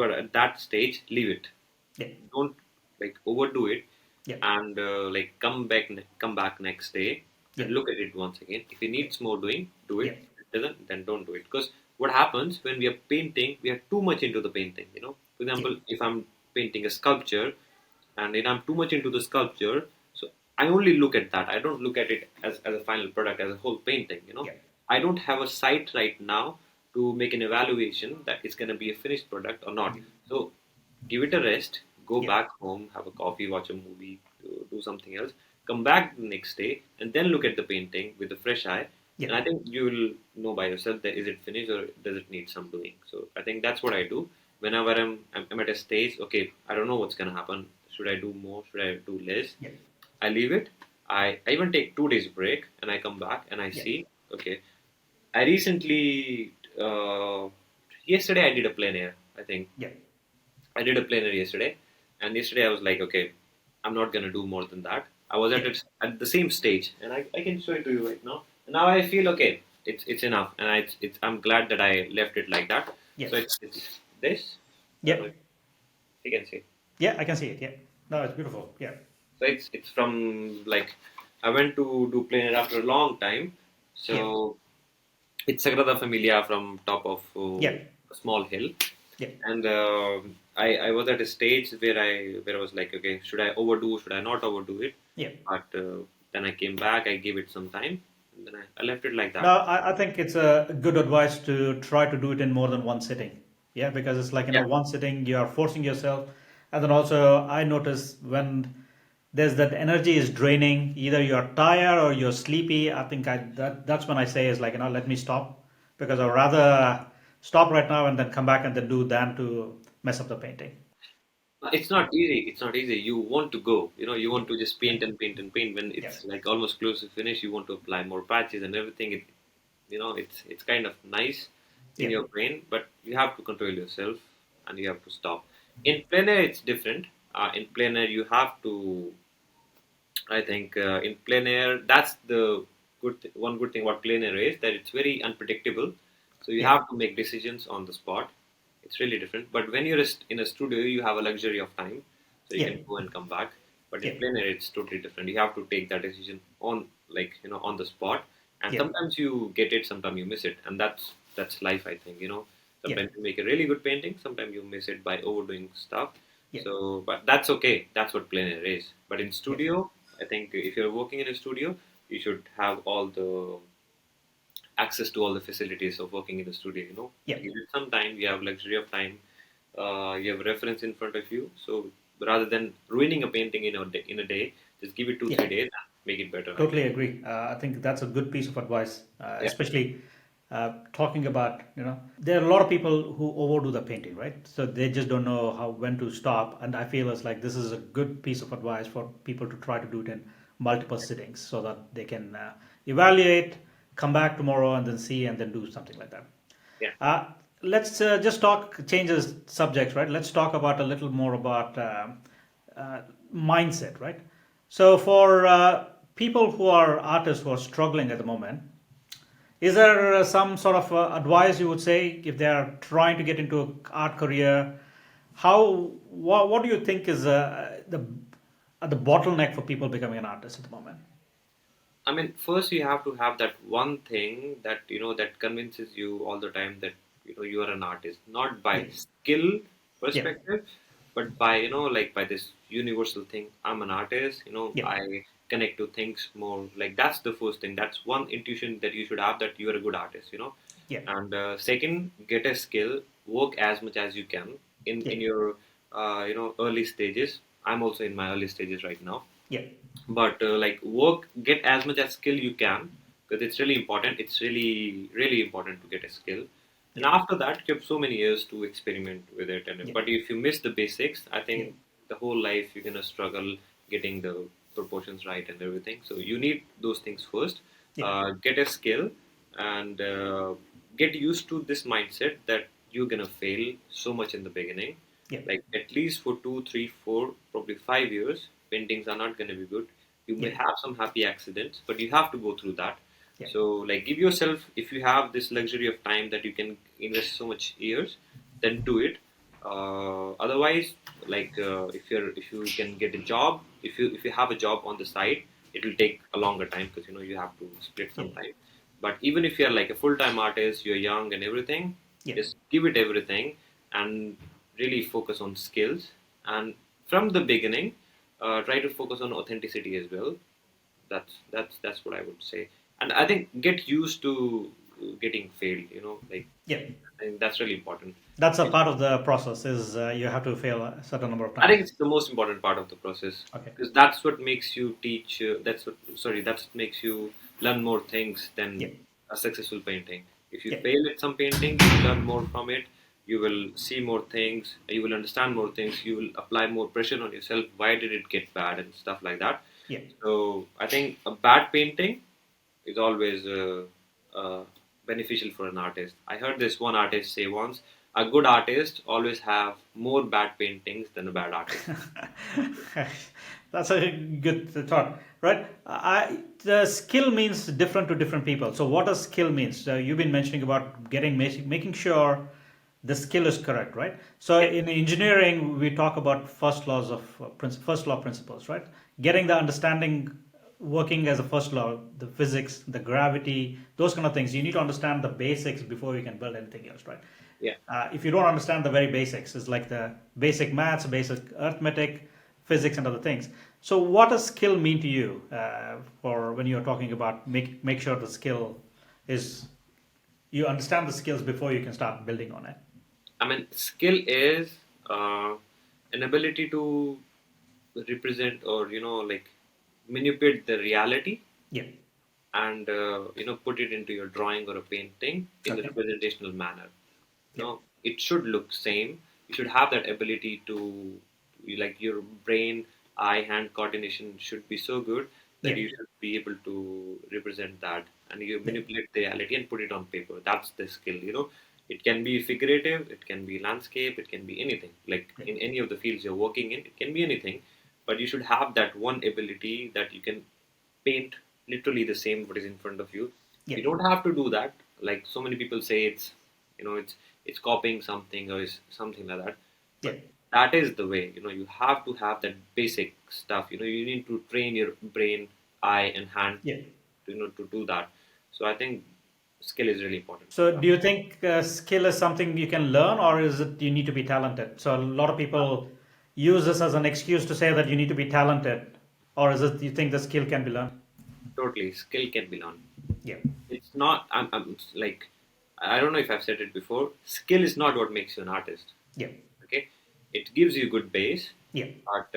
are at that stage, leave it. Yeah. Don't like overdo it, Yeah. and like come back next day Yeah. and look at it once again. If it Yeah. needs more doing, do it. Yeah. If it doesn't, then don't do it. Because what happens when we are painting, we are too much into the painting. For Yeah. example, if I'm painting a sculpture and then I'm too much into the sculpture, so I only look at that. I don't look at it as a final product, as a whole painting. Yeah. I don't have a sight right now to make an evaluation that it's going to be a finished product or not. So give it a rest, go Yeah. back home, have a coffee, watch a movie, do something else, come back the next day, and then look at the painting with a fresh eye. Yeah. And I think you will know by yourself that is it finished or does it need some doing. So I think that's what I do. Whenever I'm at a stage, okay, I don't know what's gonna happen. Should I do more? Should I do less? Yeah. I leave it. I even take 2 days break and I come back and I Yeah. see. Okay, I recently yesterday I did a plein air. I think Yeah. I did a planner yesterday, and yesterday I was like, okay, I'm not gonna do more than that. I was Yeah. at the same stage, and I can show it to you right now. And now I feel okay, it's enough, and I'm glad that I left it like that. Yeah. So it's this. I don't Yeah. know if you can see. Yeah. I can see it. Yeah. No, it's beautiful. Yeah. So it's from like I went to do planner after a long time. Yeah. So it's Sagrada Familia from top of Yeah. a small hill, Yeah. and I was at a stage where I was like, okay, should I overdo? Should I not overdo it? Yeah. But then I came back. I gave it some time, and then I left it like No, that. I think it's a good advice to try to do it in more than one sitting. Yeah, because it's like, Yeah, one sitting, you are forcing yourself. And then also, I notice when there's that energy is draining, either you're tired or you're sleepy. I think that's when I say is like, let me stop because I'd rather stop right now and then come back and then do than to mess up the painting. it's not easy. It's not easy. You want to go. You Yeah, want to just yeah, paint and paint and paint. When yeah, it's like almost close to finish, you want to apply more patches and everything. It's kind of nice in yeah, your brain, but you have to control yourself and you have to stop. In plein air, it's different. In plein air, you have to. I think in plein air, that's the one good thing about plein air is that it's very unpredictable. So you yeah, have to make decisions on the spot. It's really different. But when you're in a studio, you have a luxury of time, so you yeah, can go and come back. But in yeah, plein air, it's totally different. You have to take that decision on on the spot. And yeah, sometimes you get it, sometimes you miss it, and that's life. I think yeah, sometimes you make a really good painting, sometimes you miss it by overdoing stuff. yeah, So, but that's okay. That's what plein air is. But in yeah, studio, I think if you're working in a studio, you should have all the access to all the facilities of working in the studio. yeah. Give it some time. You have luxury of time. You have reference in front of you. So rather than ruining a painting in a day, just give it two Yeah. three days and make it better. I Totally think. agree. I think that's a good piece of advice, Yeah. especially talking about, there are a lot of people who overdo the painting, right? So they just don't know when to stop. And I feel it's like this is a good piece of advice for people to try to do it in multiple sittings so that they can evaluate, come back tomorrow and then see and then do something like that. Yeah. Uh, let's just change the subject, right? Let's talk about a little more about uh, mindset, right? So, for people who are artists who are struggling at the moment, is there some sort of advice you would say if they are trying to get into an art career? What do you think is the bottleneck for people becoming an artist at the moment? I mean, first you have to have that one thing that that convinces you all the time that you are an artist, not Yeah, by skill yeah, perspective, but by like by this universal thing. I'm an artist. yeah, I connect to things more. Like that's the first thing. That's one intuition that you should have that you are a good artist. yeah, And second, get a skill. Work as much as you can in yeah, your early stages. I'm also in my early stages right now. yeah, but like work, get as much as skill you can, because it's really important. It's really important to get a skill, and Yeah, after that you have so many years to experiment with it. And yeah, but if you miss the basics, I yeah, think the whole life you're gonna struggle getting the proportions right and everything. So you need those things first. yeah, Get a skill, and get used to this mindset that you're gonna fail so much in the beginning. yeah, Like at least for 2, 3, 4, probably 5 years, paintings are not gonna be good. You may yeah, have some happy accidents, but you have to go through that. yeah, So like give yourself, if you have this luxury of time that you can invest so much years, then do it. Otherwise, like if you can get a job, if you have a job on the side, it will take a longer time, because you have to split yeah, some time. But even if you're like a full-time artist, you're young and everything, yeah. just give it everything, and really focus on skills. And from the beginning, try to focus on authenticity as well. That's what I would say. And I think get used to getting failed. Like Yeah. I think that's really important. That's a part of the process. Is you have to fail a certain number of I think times. it's the most important part of the process, Okay. because that's what makes you teach. That's what makes you learn more things Yeah. than a successful painting. If you Yeah. fail at some painting, you learn more from it. You will see more things. You will understand more things. You will apply more pressure on yourself. Why did it get bad and stuff like that? Yeah. So I think a bad painting is always beneficial for an artist. I heard this one artist say once, a good artist always have more bad paintings than a bad artist. That's a good thought, right? The skill means different to different people. So, what does skill means? You've been mentioning about making sure the skill is correct, right? So, Yeah, in engineering, we talk about first law principles, right? Getting the understanding, working as a first law, the physics, the gravity, those kind of things. You need to understand the basics before you can build anything else, right? yeah. If you don't understand the very basics, it's like the basic maths, basic arithmetic, physics, and other things. So, what does skill mean to you for when you're talking about make sure the skill is you understand the skills before you can start building on it? I mean, skill is an ability to represent, or like manipulate the reality, Yeah. and put it into your drawing or a painting in a Okay. representational manner. Yeah. It should look same. You should have that ability to, like, your brain eye hand coordination should be so good that Yeah. you should be able to represent that, and you Yeah. manipulate the reality and put it on paper. That's the skill. It can be figurative, it can be landscape, it can be anything, like Yeah. in any of the fields you're working in, it can be anything. But you should have that one ability that you can paint literally the same what is in front of you. Yeah. You don't have to do that. Like so many people say, it's copying something or is something like that. Yeah. But that is the way. You have to have that basic stuff. You need to train your brain, eye, and hand. Yeah. To do that. So I think skill is really important. So, do you think skill is something you can learn, or is it you need to be talented? So, a lot of people use this as an excuse to say that you need to be talented, or is it you think the skill can be learned? Totally, skill can be learned. Yeah. It's not. I'm like, I don't know if I've said it before. Skill is not what makes you an artist. Yeah. Okay, it gives you good base, Yeah. but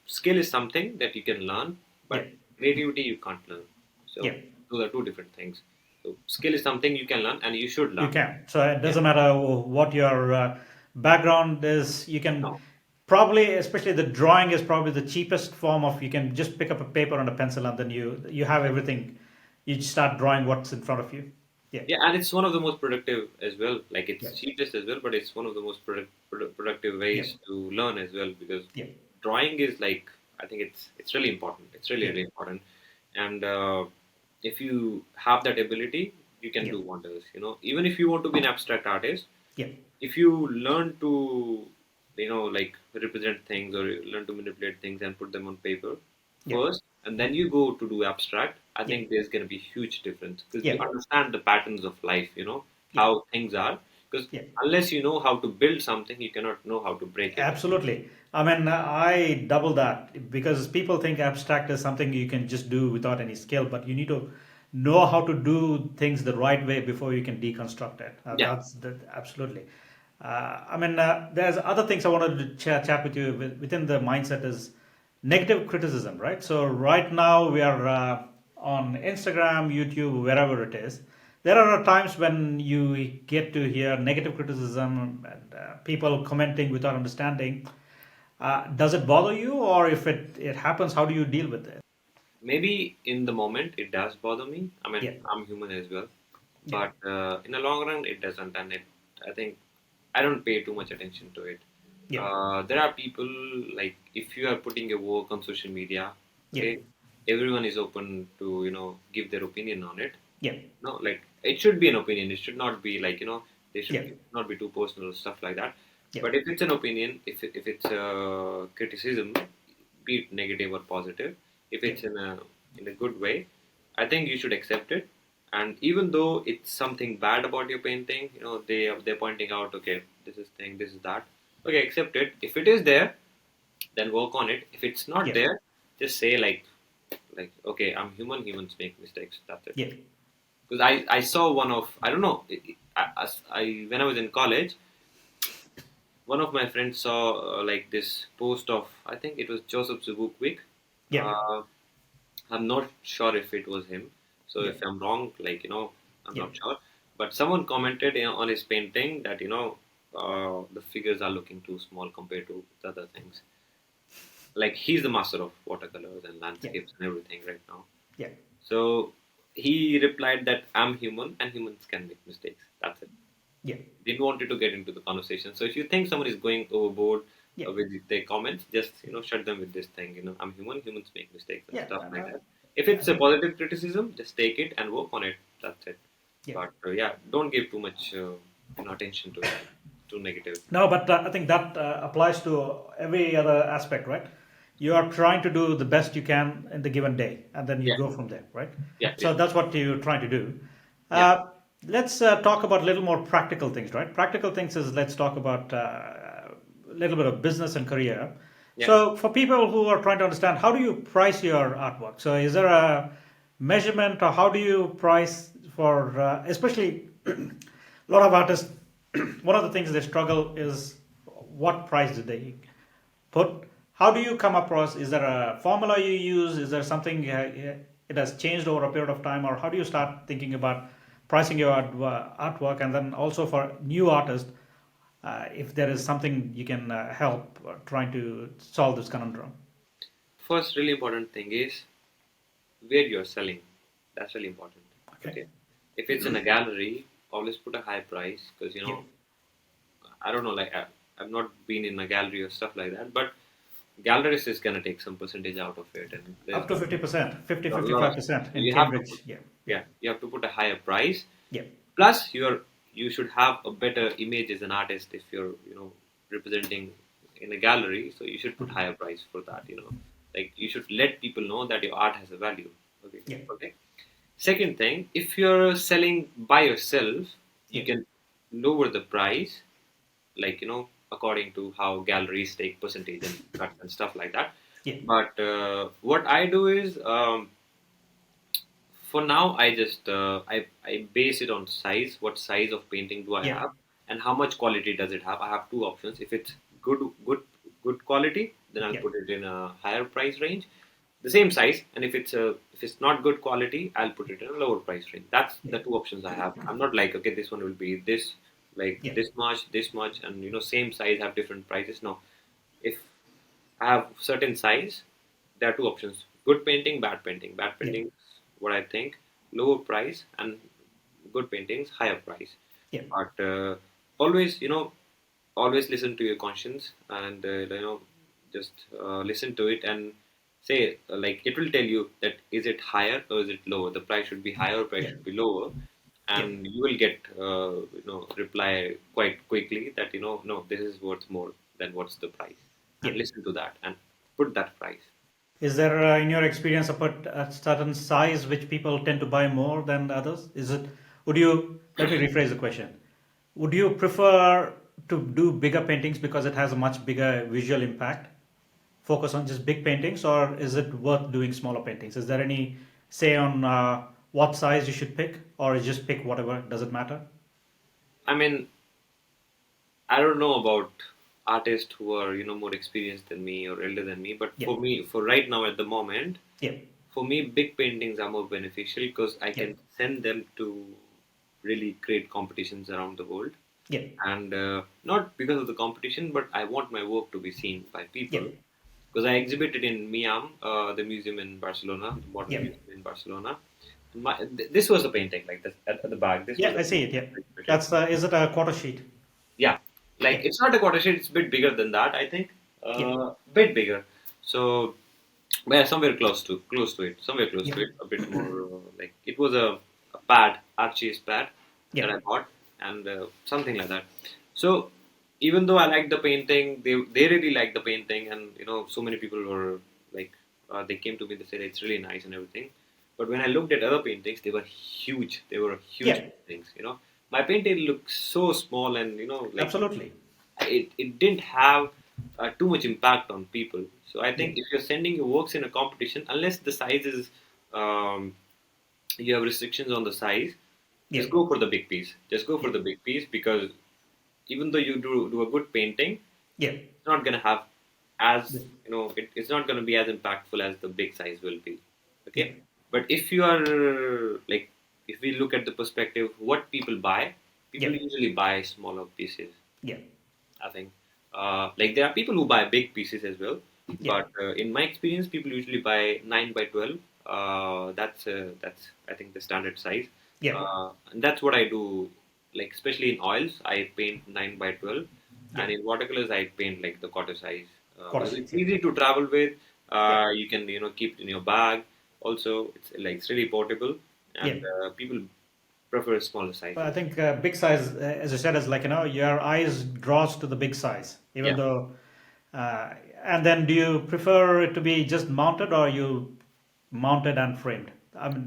skill is something that you can learn, Yeah. but creativity you can't learn. So Yeah. those are two different things. So skill is something you can learn and you should You learn. can. So it Yeah. doesn't matter what your background is. You can No. probably, especially the drawing, is probably the cheapest form of. You can just pick up a paper and a pencil, and then you have everything. You just start drawing what's in front of you. Yeah. Yeah, and it's one of the most productive as well. Like Yeah. it's cheapest as well, but it's one of the most productive Yeah. ways to learn as well, because Yeah. drawing is like, I think it's really important. It's really Yeah. really important, and if you have that ability, you can Yeah. do wonders. Even if you want to be an abstract artist, Yeah. if you learn to like represent things, or you learn to manipulate things and put them on paper Yeah. first, and then you go to do abstract, I Yeah. think there's going to be huge difference, because you Yeah. understand the patterns of life, Yeah. how things are, because Yeah. unless you know how to build something, you cannot know how to break it. Absolutely. I mean, I double that because people think abstract is something you can just do without any skill, but you need to know how to do things the right way before you can deconstruct it. Yeah. Absolutely. I mean, there's other things I wanted to chat with you within the mindset is negative criticism, right? So right now we are on Instagram, YouTube, wherever it is. There are times when you get to hear negative criticism and people commenting without understanding. Does it bother you, or if it happens, how do you deal with it? Maybe in the moment it does bother me. I Yeah, mean, I'm human as well, yeah, but in the long run it doesn't, and I think I don't pay too much attention to it. yeah, There are people, like, if you are putting your work on social media, yeah, okay, everyone is open to give their opinion on it. yeah, No, like, it should be an opinion. It should not be like, they should yeah, not be too personal, stuff like that. yeah, But if it's an opinion, if it's a criticism, be it negative or positive, if yeah, it's in a good way, I think you should accept it. And even though it's something bad about your painting, they're pointing out, okay, this is thing, this is that. Okay, accept it. If it is there, then work on it. If it's not yeah, there, just say, like, okay, I'm human. Humans make mistakes. That's it. yeah, Because I saw one of, I don't know, when I was in college, one of my friends saw like this post of, I think it was Joseph Zubukvik. yeah, Uh, I'm not sure if it was him. So yeah, if I'm wrong, like, I'm yeah, not sure. But someone commented, on his painting that, the figures are looking too small compared to the other things. Like, he's the master of watercolors and yeah, landscapes and everything right now. yeah, So he replied that I'm human and humans can make mistakes. That's it. yeah, Didn't want you to get into the conversation. So if you think someone is going overboard yeah, with their comments, just shut them with this thing. I'm human. Humans make mistakes and yeah. stuff like that. If I it's a think, positive criticism, just take it and work on it. That's it. yeah. But yeah, don't give too much attention to it. Too negative. No, but I think that applies to every other aspect, right? You are trying to do the best you can in the given day, and then you Yeah, go from there, right? yeah, yeah, So that's what you're trying to do. yeah, Uh, let's talk about a little more practical things, right? Practical things is let's talk about a little bit of business and career. yeah. So for people who are trying to understand, how do you price your artwork? So is there a measurement, or how do you price for, especially a lot of artists, one of the things they struggle is what price did they put? How do you come across? Is there a formula you use? Is there something it has changed over a period of time, or how do you start thinking about pricing your artwork? And then also for new artists, if there is something you can help trying to solve this conundrum. First, really important thing is where you're selling. That's really important. Okay. Okay. If it's in a gallery, always put a high price because Yep. I don't know, like, I've not been in a gallery or stuff like that, but gallerist is gonna take some percentage out of it, and there's Up to 50%, 50, a lot of 55% in you have to Cambridge. put, Yeah. Yeah. yeah, you have to put a higher price. Yeah. Plus, you should have a better image as an artist if you're representing in a gallery, so you should put higher price for that. Like, you should let people know that your art has a value. Okay, Yeah. okay. Second thing, if you're selling by yourself, you Yeah. can lower the price, like, according to how galleries take percentage and cut and stuff like that. Yeah. But what I do is, for now, I just I base it on size. What size of painting do I Yeah. have, and how much quality does it have? I have two options. If it's good quality, then I'll Yeah. put it in a higher price range, the same size. And if it's not good quality, I'll put it in a lower price range. That's Yeah. the two options I have. I'm not like, okay, this one will be this, like, Yeah. this much, and same size have different prices. No, if I have certain size, there are two options: good painting, bad painting. Bad Yeah. painting, what I think, lower price, and good paintings, higher price. Yeah. But always, always listen to your conscience, and just listen to it and say, like, it will tell you that is it higher or is it lower. The price should be higher, price Yeah. should be lower, Yeah. and you will get reply quite quickly that no, this is worth more than what's the price, Yeah. and listen to that and put that price. Is there, in your experience, a certain size which people tend to buy more than others? Is it? Would you? Let me rephrase the question. Would you prefer to do bigger paintings because it has a much bigger visual impact? Focus on just big paintings, or is it worth doing smaller paintings? Is there any say on what size you should pick, or just pick whatever? Does it matter? I mean, I don't know about artists who are more experienced than me or elder than me. But Yeah. for me, for right now at the moment, Yeah. for me, big paintings are more beneficial because I Yeah. can send them to really great competitions around the world. Yeah. And not because of the competition, but I want my work to be seen by Yeah. people. Because I exhibited in MIAM, the museum in Barcelona, the modern Yeah. museum in Barcelona. This was a painting like this at the back. This was Yeah. a I see it. Yeah. exhibited. That's is it a quarter sheet? Yeah, like Yeah. it's not a quarter sheet; it's a bit bigger than that. I think, Yeah. bit bigger. So, yeah, somewhere close to it, somewhere close Yeah. to it, a bit more like it was a pad, Archie's pad that Yeah. I bought, and something like that. So, even though I liked the painting, they really liked the painting, and so many people were like, they came to me, they said it's really nice and everything. But when I looked at other paintings, they were huge. They were huge Yeah. paintings. My painting looked so small, and like Absolutely. it didn't have too much impact on people. So I Yeah. think if you're sending your works in a competition, unless the size is um, you have restrictions on the size, Yeah. just go for the big piece. Just go for Yeah. the big piece, because even though you do a good painting, Yeah. it's not gonna have as Yeah. it's not gonna be as impactful as the big size will be. Yeah. Okay, but if you are like, if we look at the perspective, what people buy, people Yeah. usually buy smaller pieces. Yeah. I think, like there are people who buy big pieces as well, Yeah. but in my experience, people usually buy 9 by 12. That's I think the standard size, Yeah. and that's what I do. Like especially in oils, I paint 9 by 12, Yeah. and in watercolors, I paint like the quarter size, Quarter because sheets. it's Yeah. easy to travel with. Yeah. You can keep it in your bag. Also, it's really portable, Yeah. and people prefer smaller But I sizes. think big size, as you said, is like your eyes draws to the big size, even Yeah. though. Uh, and then, do you prefer it to be just mounted, or you mounted and framed? I mean,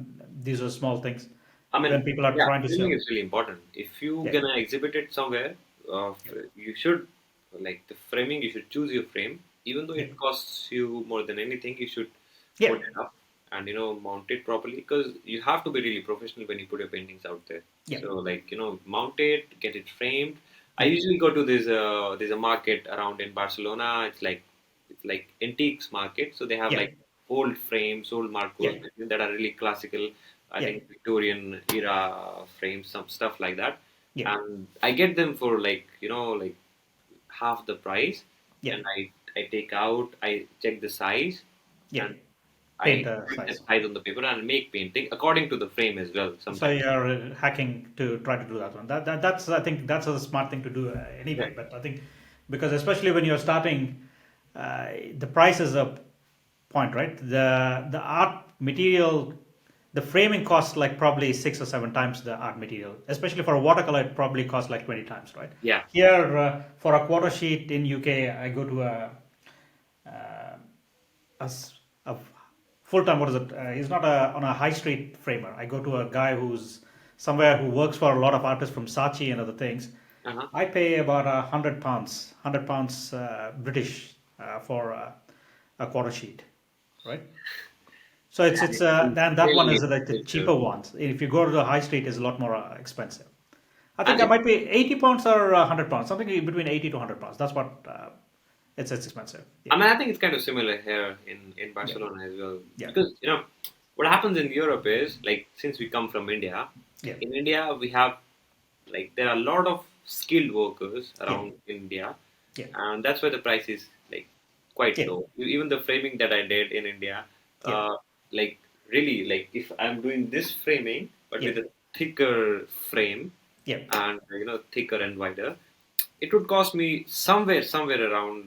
these are small things I mean, when people are yeah, trying to framing sell. is really important. If you Yeah. gonna exhibit it somewhere, you should, like the framing. You should choose your frame, even though Yeah. it costs you more than anything. You should Yeah. put it up and mount it properly, because you have to be really professional when you put your paintings out there. Yeah. So like mount it, get it framed. I Yeah. usually go to this. There's a market around in Barcelona. It's like antiques market. So they have Yeah. like old frames, old Yeah. Marcos that are really classical. I Yeah. think Victorian era frames, some stuff like that. Yeah. And I get them for like half the price. Yeah. And I take out, I check the size, Yeah. and Paint I the print the size. size on the paper and make painting according to the frame as well. So Sometimes. you're hacking to try to do that one. That's I think that's a smart thing to do anyway. Right. But I think because especially when you're starting, uh, the price is a point, right? The art material, the framing costs like probably 6 or 7 times the art material. Especially for a watercolor, it probably costs like 20 times, right? Yeah. Here for a quarter sheet in UK, I go to a full-time, what is it, he's not on a high street framer. I go to a guy who's somewhere who works for a lot of artists from Saatchi and other things. Uh-huh. I pay about £100 British for a quarter sheet, right? So it's And then it's that one really is like the expensive. cheaper ones. If you go to the high street, is a lot more expensive. I think And I might be £80 or £100, something between 80 to £100. That's what it's expensive. Yeah, I mean, I think it's kind of similar here in yeah, Barcelona as well. yeah, Because, what happens in Europe is, like, since we come from India, yeah, in India, we have, like, there are a lot of skilled workers yeah, around India, yeah, and that's why the price is, like, quite yeah, low. Even the framing that I did in India, yeah, like, really, like, if I'm doing this framing, but yeah, with a thicker frame, yeah. and, thicker and wider, it would cost me somewhere around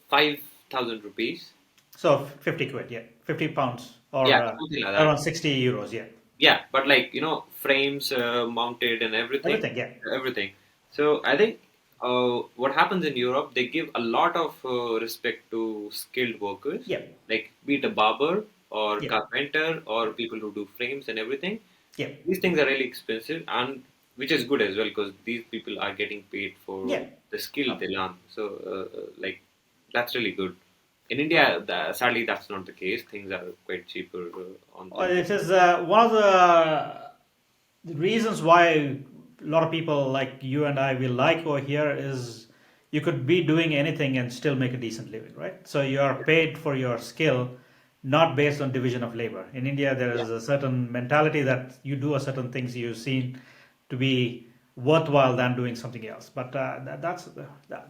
5,000 rupees. So 50 quid, yeah, 50 pounds or Yeah, something like that. around 60 euros, yeah. Yeah, but like frames mounted and Everything, yeah, everything. So I think what happens in Europe, they give a lot of respect to skilled workers, yeah, like be it a barber or yeah, carpenter or people who do frames and everything. yeah, These things are really expensive, and which is good as well, because these people are getting paid for yeah. the skill Uh, they learn. So like that's really good. In India, sadly, that's not the case. Things are quite cheaper on It is one of the reasons why a lot of people like you and I will like over here is you could be doing anything and still make a decent living, right? So you are paid for your skill, not based on division of labor. In India, there Yeah. is a certain mentality that you do a certain things you've seen to be worthwhile than doing something else. But that,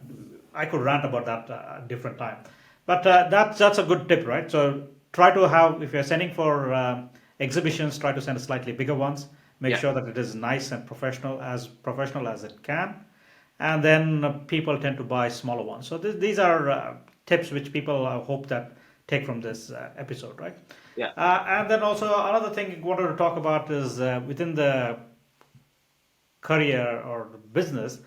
I could rant about that different time. But that's a good tip, right? So try to have if you're sending for exhibitions, try to send a slightly bigger ones. Make Yeah. sure that it is nice and professional as it can, and then people tend to buy smaller ones. So these are tips which people hope that take from this episode, right? Yeah. And then also another thing I wanted to talk about is within the career or business,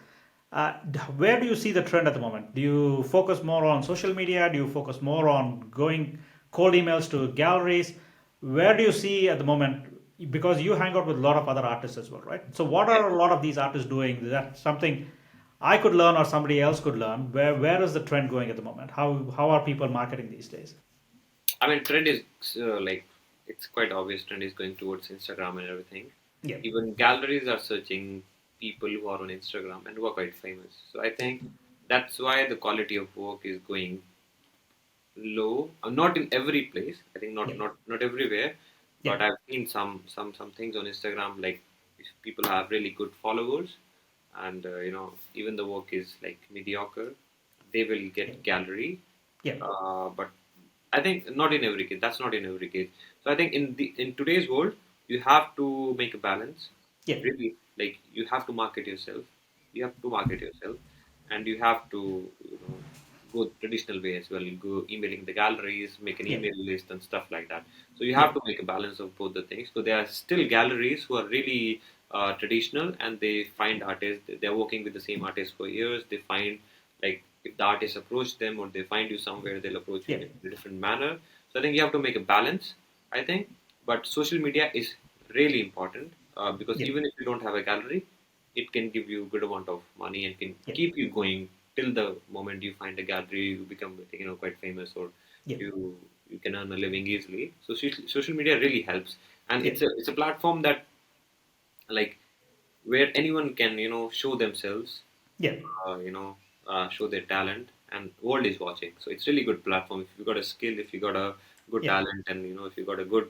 where do you see the trend at the moment? Do you focus more on social media? Do you focus more on going cold emails to galleries? Where do you see at the moment? Because you hang out with a lot of other artists as well, right? So, what Yeah. are a lot of these artists doing? Is that something I could learn or somebody else could learn? Where is the trend going at the moment? How are people marketing these days? I mean, trend is like it's quite obvious. Trend is going towards Instagram and everything. Yeah, Even galleries are searching people who are on Instagram and who are quite famous. So I think that's why the quality of work is going low. Not in every place. I think yeah, not everywhere. yeah, But I've seen some things on Instagram like if people have really good followers, and even the work is like mediocre, they will yeah, get gallery. yeah, But I think not in every case. That's not in every case. So I think in today's world, you have to make a balance. yeah, Really, like you have to market yourself. You have to market yourself, and you have to go traditional way as well. You go emailing the galleries, make an yeah, email list and stuff like that. So you yeah, have to make a balance of both the things. So there are still galleries who are really traditional, and they find artists. They're working with the same artist for years. They find like if the artist approach them or they find you somewhere, they'll approach you yeah, in a different manner. So I think you have to make a balance. I think, but social media is really important because yeah, even if you don't have a gallery, it can give you a good amount of money and can yeah, keep you going till the moment you find a gallery, you become quite famous, or yeah, you can earn a living easily. So social media really helps, and yeah, it's a platform that like where anyone can show themselves, yeah, show their talent, and world is watching. So it's really good platform if you got a skill, if you got a good yeah, talent, and if you got a good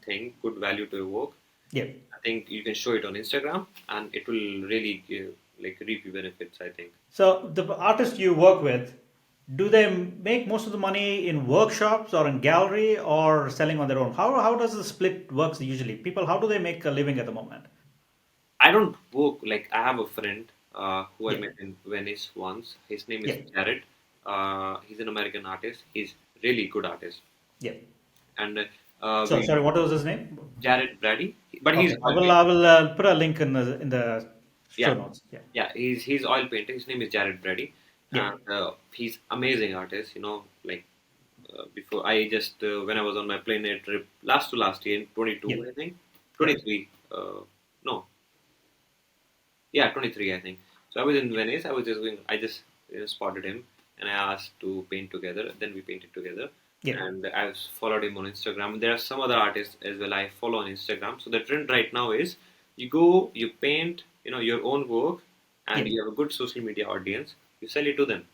thing, good value to your work. yeah. I think you can show it on Instagram, and it will really give, like reap you benefits. I think. So the artists you work with, do they make most of the money in workshops or in gallery or selling on their own? How does the split works usually? People, how do they make a living at the moment? I don't work like I have a friend who I Yeah, met in Venice once. His name is yeah, Jared. He's an American artist. He's really good artist, yeah. and So we sorry, what was his name? Jared Brady, but he's Okay, I oil will painter. I will put a link in the show Yeah, notes. Yeah, yeah, he's oil painter. His name is Jared Brady, yeah, and he's amazing artist. Like before I just when I was on my plane trip last to last year in yeah, 22, I think yeah, 23. No, yeah, 23, I think. So I was in Venice. I was just going. I just spotted him, and I asked to paint together. Then we painted together, yeah, and I followed him on Instagram. There are some other artists as well I follow on Instagram. So the trend right now is you go, you paint, your own work, and yeah, you have a good social media audience. You sell it to them,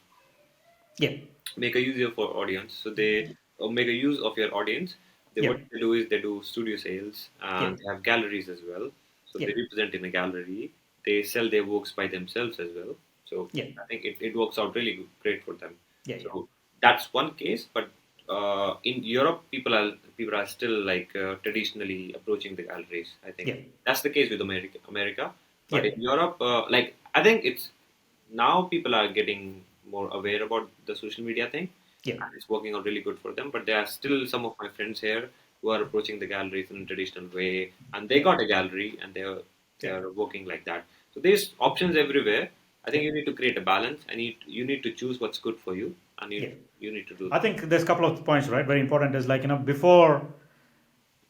yeah, make a use of your audience. So they make a use of your audience. yeah, What they do is they do studio sales yeah, and they have galleries as well. So yeah, they represent in a gallery. They sell their works by themselves as well. So yeah, I think it works out really great for them. yeah, yeah, So that's one case. But in Europe, people are still like traditionally approaching the galleries. I think yeah, that's the case with America. But yeah, in Europe, like I think it's now people are getting more aware about the social media thing, yeah, and it's working out really good for them. But there are still some of my friends here who are approaching the galleries in a traditional way, and they yeah, got a gallery and they yeah, are working like that. So there's options everywhere. I yeah, think you need to create a balance, and you need to choose what's good for you, and you yeah. you need to do I that. think there's a couple of points, right? Very important is like, before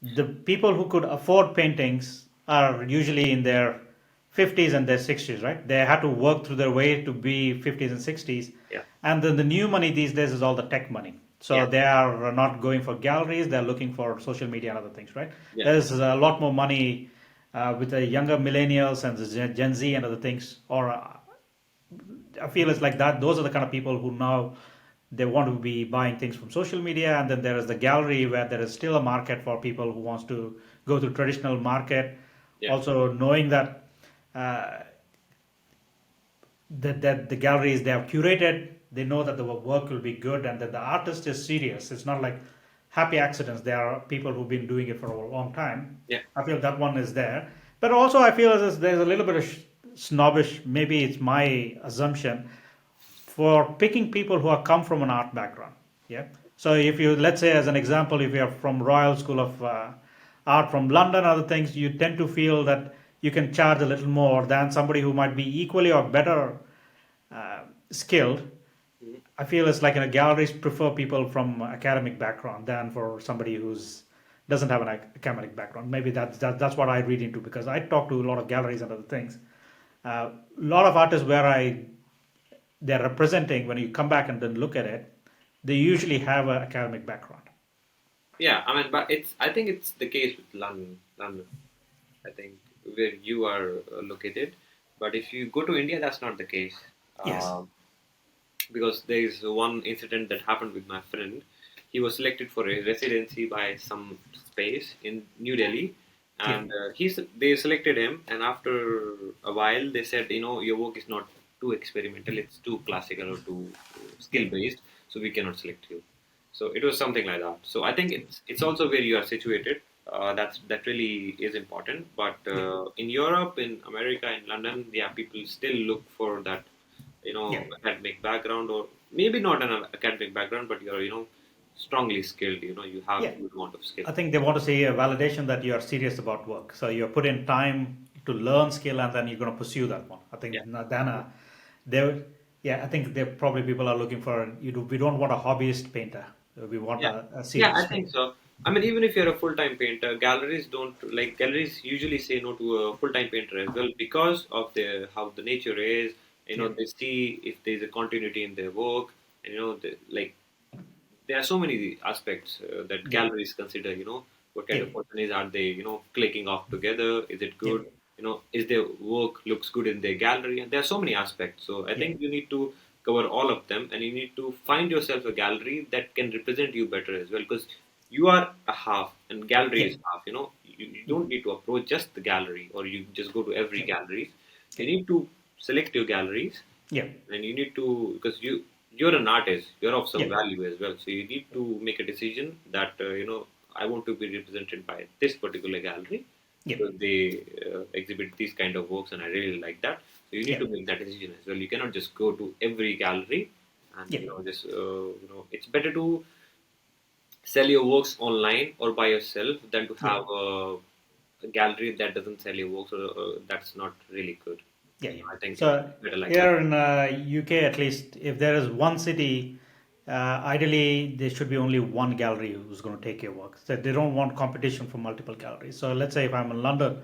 the people who could afford paintings are usually in their 50s and their 60s, right? They had to work through their way to be 50s and 60s. Yeah, And then the new money these days is all the tech money. yeah, So they are not going for galleries, they're looking for social media and other things, right? yeah, There's a lot more money with the younger millennials and the Gen Z and other things, or I feel it's like that. Those are the kind of people who now they want to be buying things from social media, and then there is the gallery where there is still a market for people who wants to go to traditional market. Yeah. Also knowing that uh, that the galleries they have curated, they know that the work will be good, and that the artist is serious. It's not like happy accidents. There are people who've been doing it for a long time. Yeah. I feel that one is there, but also I feel there's a little bit of snobbish. Maybe it's my assumption for picking people who have come from an art background. Yeah. So if you, let's say as an example, if you are from Royal School of Art from London, other things, you tend to feel that you can charge a little more than somebody who might be equally or better skilled. Mhm. I feel it's like galleries prefer people from academic background than for somebody who's doesn't have an academic background. Maybe that's what I read into, because I talk to a lot of galleries and other things. A lot of artists where they're representing, when you come back and then look at it, they usually have an academic background. Yeah, I mean, but I think it's the case with London. London, I think, where you are located. But if you go to India, that's not the case. Yes. Because there is one incident that happened with my friend. He was selected for a residency by some space in New Delhi, Yeah. and they selected him. And after a while, they said, your work is not too experimental; it's too classical or too skill based, so we cannot select you. So it was something like that. So I think it's also where you are situated. That really is important. But Yeah. in Europe, in America, in London, yeah, people still look for that Yeah. academic background, or maybe not an academic background, but you're strongly skilled, you have Yeah. a good amount of skill. I think they want to see a validation that you are serious about work. So you put in time to learn skill, and then you're going to pursue that one. I Yeah. think Dana, they, yeah, I think they probably people are looking for we don't want a hobbyist painter. We want Yeah. a Yeah, serious I think painter. so. I mean, even if you're a full-time painter, galleries usually say no to a full-time painter as well, because of how the nature is. Yeah. They see if there's a continuity in their work, and there are so many aspects that Yeah. galleries consider. What kind Yeah. of person is? Are they clicking off together? Is it Yeah. good? Is their work looks good in their gallery? And there are so many aspects. So I Yeah. think you need to cover all of them, and you need to find yourself a gallery that can represent you better as well, because you are a half and gallery Yeah. is half. You Yeah. don't need to approach just the gallery, or you just go to every Yeah. gallery. You Yeah. need to select your galleries, Yeah. and you need to, because you're an artist, you're of some Yeah. value as well, so you need to make a decision that I want to be represented by this particular gallery, Yeah. because they exhibit these kind of works and I really like that. So you need Yeah. to make that decision as well. You cannot just go to every gallery and Yeah. just it's better to sell your works online or by yourself than to Yeah. have a gallery that doesn't sell your works, or that's not really good. Yeah, yeah. I think it's So better like that. here in UK, at least, if there is one city, ideally there should be only one gallery who's going to take your work. So they don't want competition from multiple galleries. So let's say if I'm in London,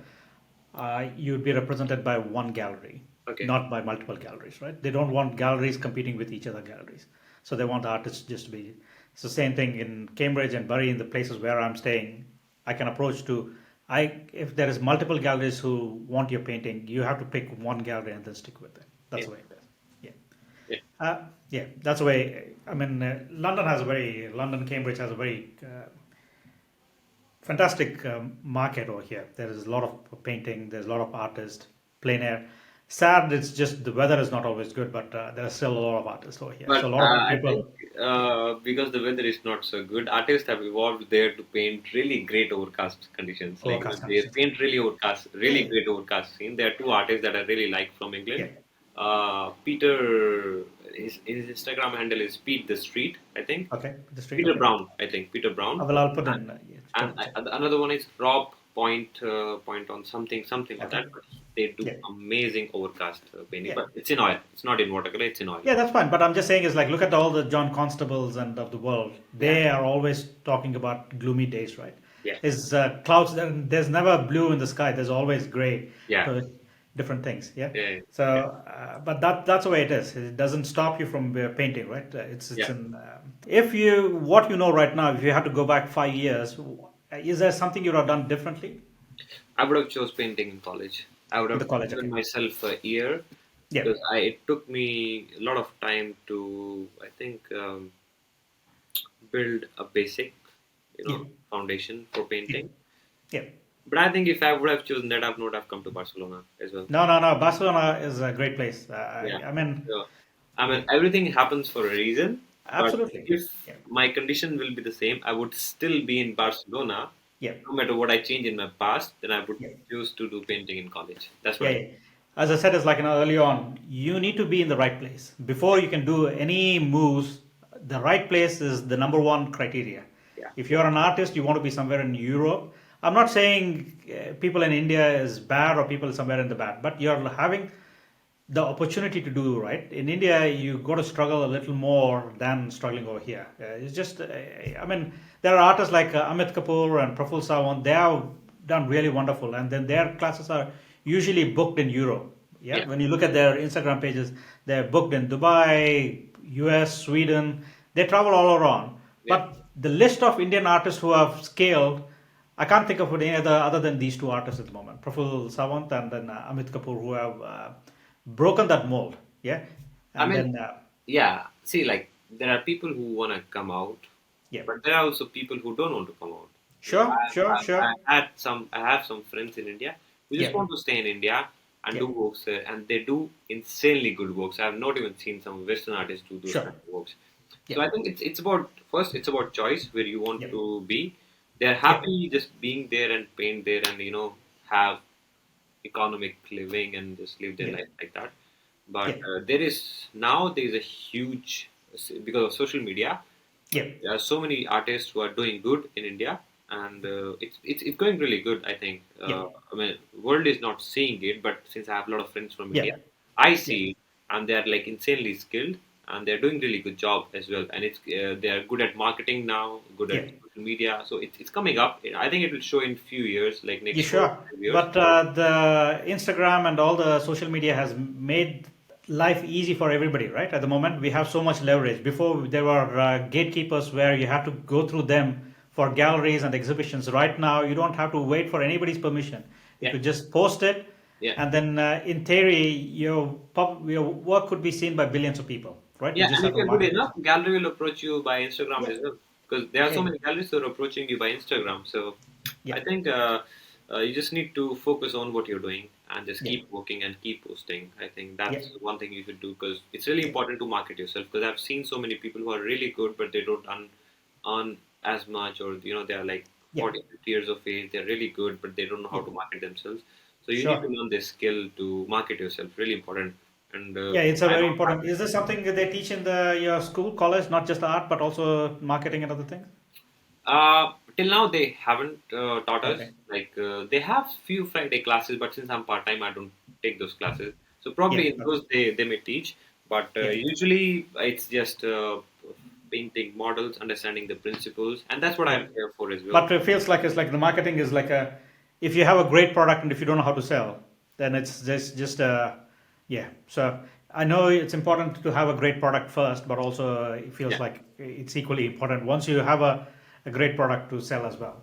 you'd be represented by one gallery, Okay. not by multiple galleries, right? They don't want galleries competing with each other galleries. So they want the artists just to be. It's the same thing in Cambridge and Bury, in the places where I'm staying. I can approach to. If there is multiple galleries who want your painting, you have to pick one gallery and then stick with it. That's Yeah. the way it is. Yeah. Yeah. Yeah, that's the way. I mean, London, Cambridge has a very fantastic market over here. There is a lot of painting. There's a lot of artists. Plein air. Sad, it's just the weather is not always good, but there are still a lot of artists over here. So a But lot of I think people. because the weather is not so good, artists have evolved there to paint really great overcast conditions. Like Overcast they conditions. paint really overcast, Yeah, really great overcast scene. There are two artists that I really like from yeah, England. Peter, his Instagram handle is Pete the Street, I think. okay. The street, Peter okay. Brown, I think. Peter Brown. I'll put And, in. Yeah, put in chat. another one is Rob Point on something like Okay. that. But they do Yeah, amazing overcast painting, yeah. but it's in oil. It's not in watercolor. It's in oil. Yeah, that's fine. But I'm just saying is like look at all the John Constables and of the world. Yeah. They are always talking about gloomy days, right? Yeah. Is clouds? There's never blue in the sky. There's always gray. Yeah. So different things. Yeah. Yeah. So, Yeah. but that's the way it is. It doesn't stop you from painting, right? It's Yeah. in. If you what you know right now, if you had to go back 5 years, is there something you would have done differently? I would have chose painting in college. I would In the have college? given Okay. myself a year Yeah. because it took me a lot of time to, I think, build a basic, Yeah. foundation for Yeah. painting. Yeah. But I think if I would have chosen that, I would not have come to Barcelona as well. No, no, no. Barcelona is a great place. Yeah. I mean, So, I yeah, mean, everything happens for a reason. But absolutely. if Yeah. my condition will be the same, I would still be in Barcelona. Yeah. No matter what I change in my past, then I would Yeah. choose to do painting in college. That's what Yeah, I. yeah. As I said, it's like early on, you need to be in the right place before Yeah. you can do any moves. The right place is the number one criteria. Yeah. If Yeah. you're an artist, you want to be somewhere in Europe. I'm not saying people in India is bad or people somewhere in the bad, but you're having the opportunity to do right. In India, you got to struggle a little more than struggling over here. It's just, I mean, there are artists like Amit Kapoor and Praful Sawant. They have done really wonderful, and then their classes are usually booked in Europe. Yeah, Yeah. when you look at their Instagram pages, they're booked in Dubai, US, Sweden. They travel all around. Yeah. But the list of Indian artists who have scaled, I can't think of any other than these two artists at the moment, Praful Sawant and then Amit Kapoor, who have broken that mold. Yeah, I and mean, then yeah. See, like there are people who want to come out, yeah, but there are also people who don't want to come out. sure, sure, sure. I have some friends in India who just Yeah, want to stay in India and yeah, do works there, and they do insanely good works. I have not even seen some Western artists do those sure. kind of works. Yeah, So I think it's about first it's about choice where you want yeah, to be. They're yeah, happy just being there and paint there and have economic living and just live their yeah, life like that. But yeah, there is a huge because of social media. yeah, There are so many artists who are doing good in India, and it's going really good. I think. yeah, I mean, world is not seeing it, but since I have a lot of friends from yeah, India, I yeah, see it, and they are like insanely skilled, and they're doing really good job as well. And they are good at marketing now, good at yeah. social media. So it's coming up. I think it will show in few years, like You next four sure? 5 years. But the Instagram and all the social media has made life easy for everybody, right? At the moment, we have so much leverage. Before, there were gatekeepers where you had to go through them for galleries and exhibitions. Right now, you don't have to wait for anybody's permission. You Yeah, could just post it, yeah. and then in theory, your work could be seen by billions of people, right? You Yeah, just and have if to you're good market enough, yourself. gallery will approach you by Instagram Yeah, as well. Because there are yeah, so many galleries that are approaching you by Instagram. So yeah, I think you just need to focus on what you're doing and just yeah, keep working and keep posting. I think yeah, that's one thing you should do because it's really yeah, important to market yourself. Because I've seen so many people who are really good, but they don't earn as much, or they are like yeah, 40, 50 years of age. They're really good, but they don't know how yeah. to market themselves. So you need to Sure. learn this skill to market yourself. Really important. And Yeah, it's a I very don't have important. Is this something that they teach in your school, college, not just art, but also marketing and other things? Till now, they haven't taught us. Okay. Like they have few Friday classes, but since I'm part time, I don't take those classes. So Yeah. probably in Okay. those they may teach, but Yeah. usually it's just painting models, understanding the principles, and that's what Yeah. I'm here for as well. But it feels like it's like the marketing is like a, if you have a great product and if you don't know how to sell, then it's just yeah. So I know it's important to have a great product first, but also it feels Yeah, like it's equally important once you have a great product to sell as well.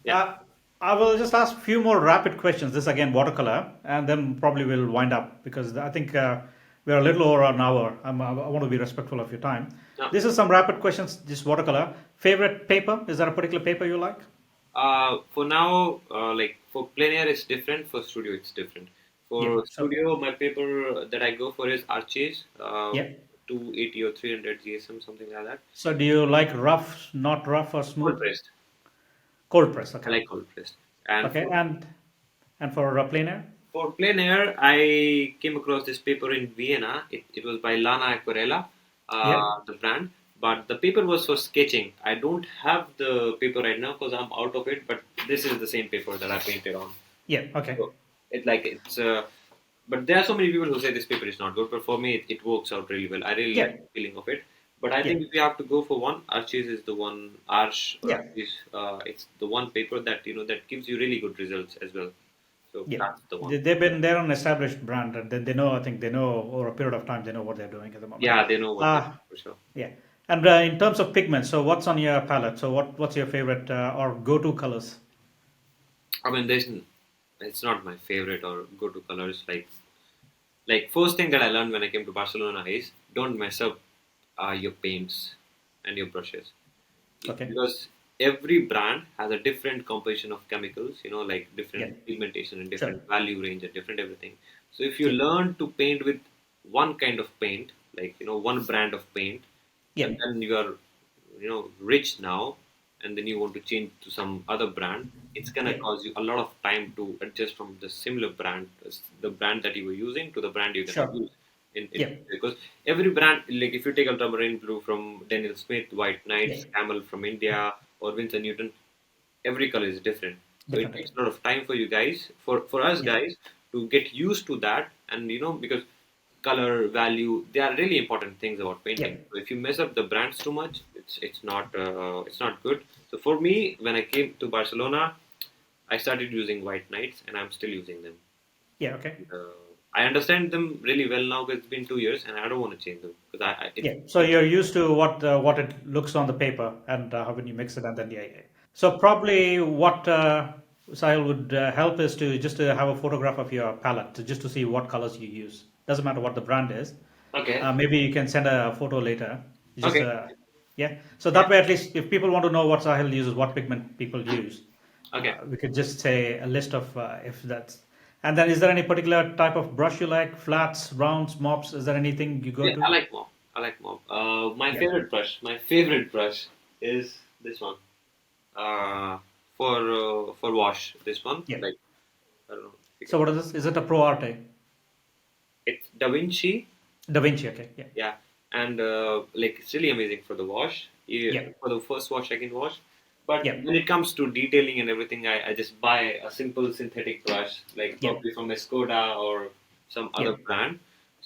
yeah, Uh, I will just ask a few more rapid questions. This again, watercolor, and then probably we'll wind up because I think we're a little over an hour. I want to be respectful of your time. no. This is some rapid questions. Just watercolor. Favorite paper? Is there a particular paper you like? For now, like for plein air, it's different. For studio, it's different. Yeah. For So studio, my paper that I go for is Arches, yeah. 280 or 300 GSM, something like that. So do you like rough, not rough or Cold smooth? pressed. Cold press. I Okay. like cold pressed. And Okay. And for plein air? for plein air, I came across this paper in Vienna. It was by Lana Aquarella, Yeah. the brand. But the paper was for sketching. I don't have the paper right now because I'm out of it. But this is the same paper that I painted on. Yeah. Okay. So it's. But there are so many people who say this paper is not good. But for me, it works out really well. I really Yeah. like the feeling of it. But I Yeah. think if you have to go for one, Arches is the one. Arch or Yeah. Arches, it's the one paper that that gives you really good results as well. So Yeah, that's the one. they're an established brand, and then they know. I think they know over a period of time they know what they're doing at the moment. Yeah, they know what they do Ah, for sure. yeah. And in terms of pigments, so what's on your palette? So what's your favorite or go-to colors? I mean, it's not my favorite or go-to colors. Like first thing that I learned when I came to Barcelona is don't mess up your paints and your brushes. Okay. Because every brand has a different composition of chemicals, like Yeah. different pigmentation and Sure. different value range and different everything. So if you Yeah. learn to paint with one kind of paint, like one brand of paint, Yeah. and then you are rich now, and then you want to change to some other brand, it's gonna Yeah. cause you a lot of time to adjust from the similar brand, the brand that you were using, to the brand you're gonna Sure. use in Yeah. because every brand, like if you take ultramarine blue from Daniel Smith, white Yeah. knights, camel from India, or Winsor Newton, every color is different. So it Different. takes a lot of time for you guys, for us Yeah. guys, to get used to that, and because color value, they are really important things about Yeah. painting. So if you mess up the brands too much, it's not good. So for me, when I came to Barcelona, I started using white knights, and I'm still using them. Yeah. Okay. uh, I understand them really well now because it's been 2 years, and I don't want to change them because Yeah. So you're used to what it looks on the paper, and how when you mix it, and then yeah. Yeah. So probably what Sahil would help is to just to have a photograph of your palette, just to see what colors you use. Doesn't matter what the brand is. okay, Maybe you can send a photo later. Just okay, yeah. So yeah, that way, at least if people want to know what Sahil uses, what pigment people use, okay. we could just say a list of if that's. And then, is there any particular type of brush you like? Flats, rounds, mops? Is there anything you go Yeah, I to? like mop. I like mop. My Yeah. favorite brush is this one. For wash, this one. Yeah. Like I don't know if you So can. what is this? Is it a Pro Arte? It's Da Vinci. Da Vinci. Okay. Yeah. Yeah, and like it's really amazing for the wash. Yeah. For the first wash, second wash. But Yeah. when it comes to detailing and everything, I just buy a simple synthetic brush, like Yeah. probably from a Skoda or some Yeah. other brand.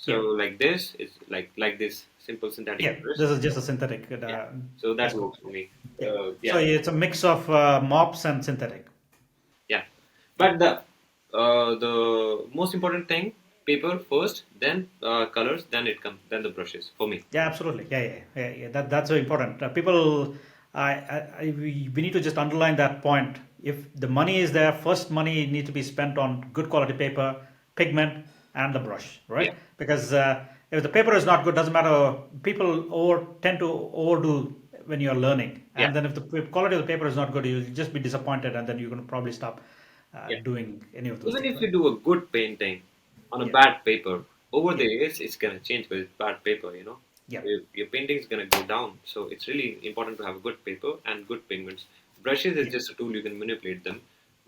So Yeah. like this is like this simple Yeah. synthetic brush. This is just a synthetic. Yeah, so that That's cool. works for me. Yeah. So Yeah, it's a mix of mops and synthetic. yeah. But the most important thing, paper first, then colors, then it comes, then the brushes for me. Yeah, absolutely. Yeah. That's very important. People, we need to just underline that point. If the money is there, first money need to be spent on good quality paper, pigment, and the brush, Yeah, right? Because if the paper is not good, doesn't matter. People tend to overdo when you're learning, yeah, and then if the quality of the paper is not good, you'll just be disappointed, and then you're going to probably stop yeah. doing any of those Even things, if right? you do a good painting on a Yeah, bad paper, over the yeah, years it's gonna change with bad paper. yeah, Your painting is gonna go down. So it's really important to have a good paper and good pigments. Brushes is yeah, just a tool, you can manipulate them,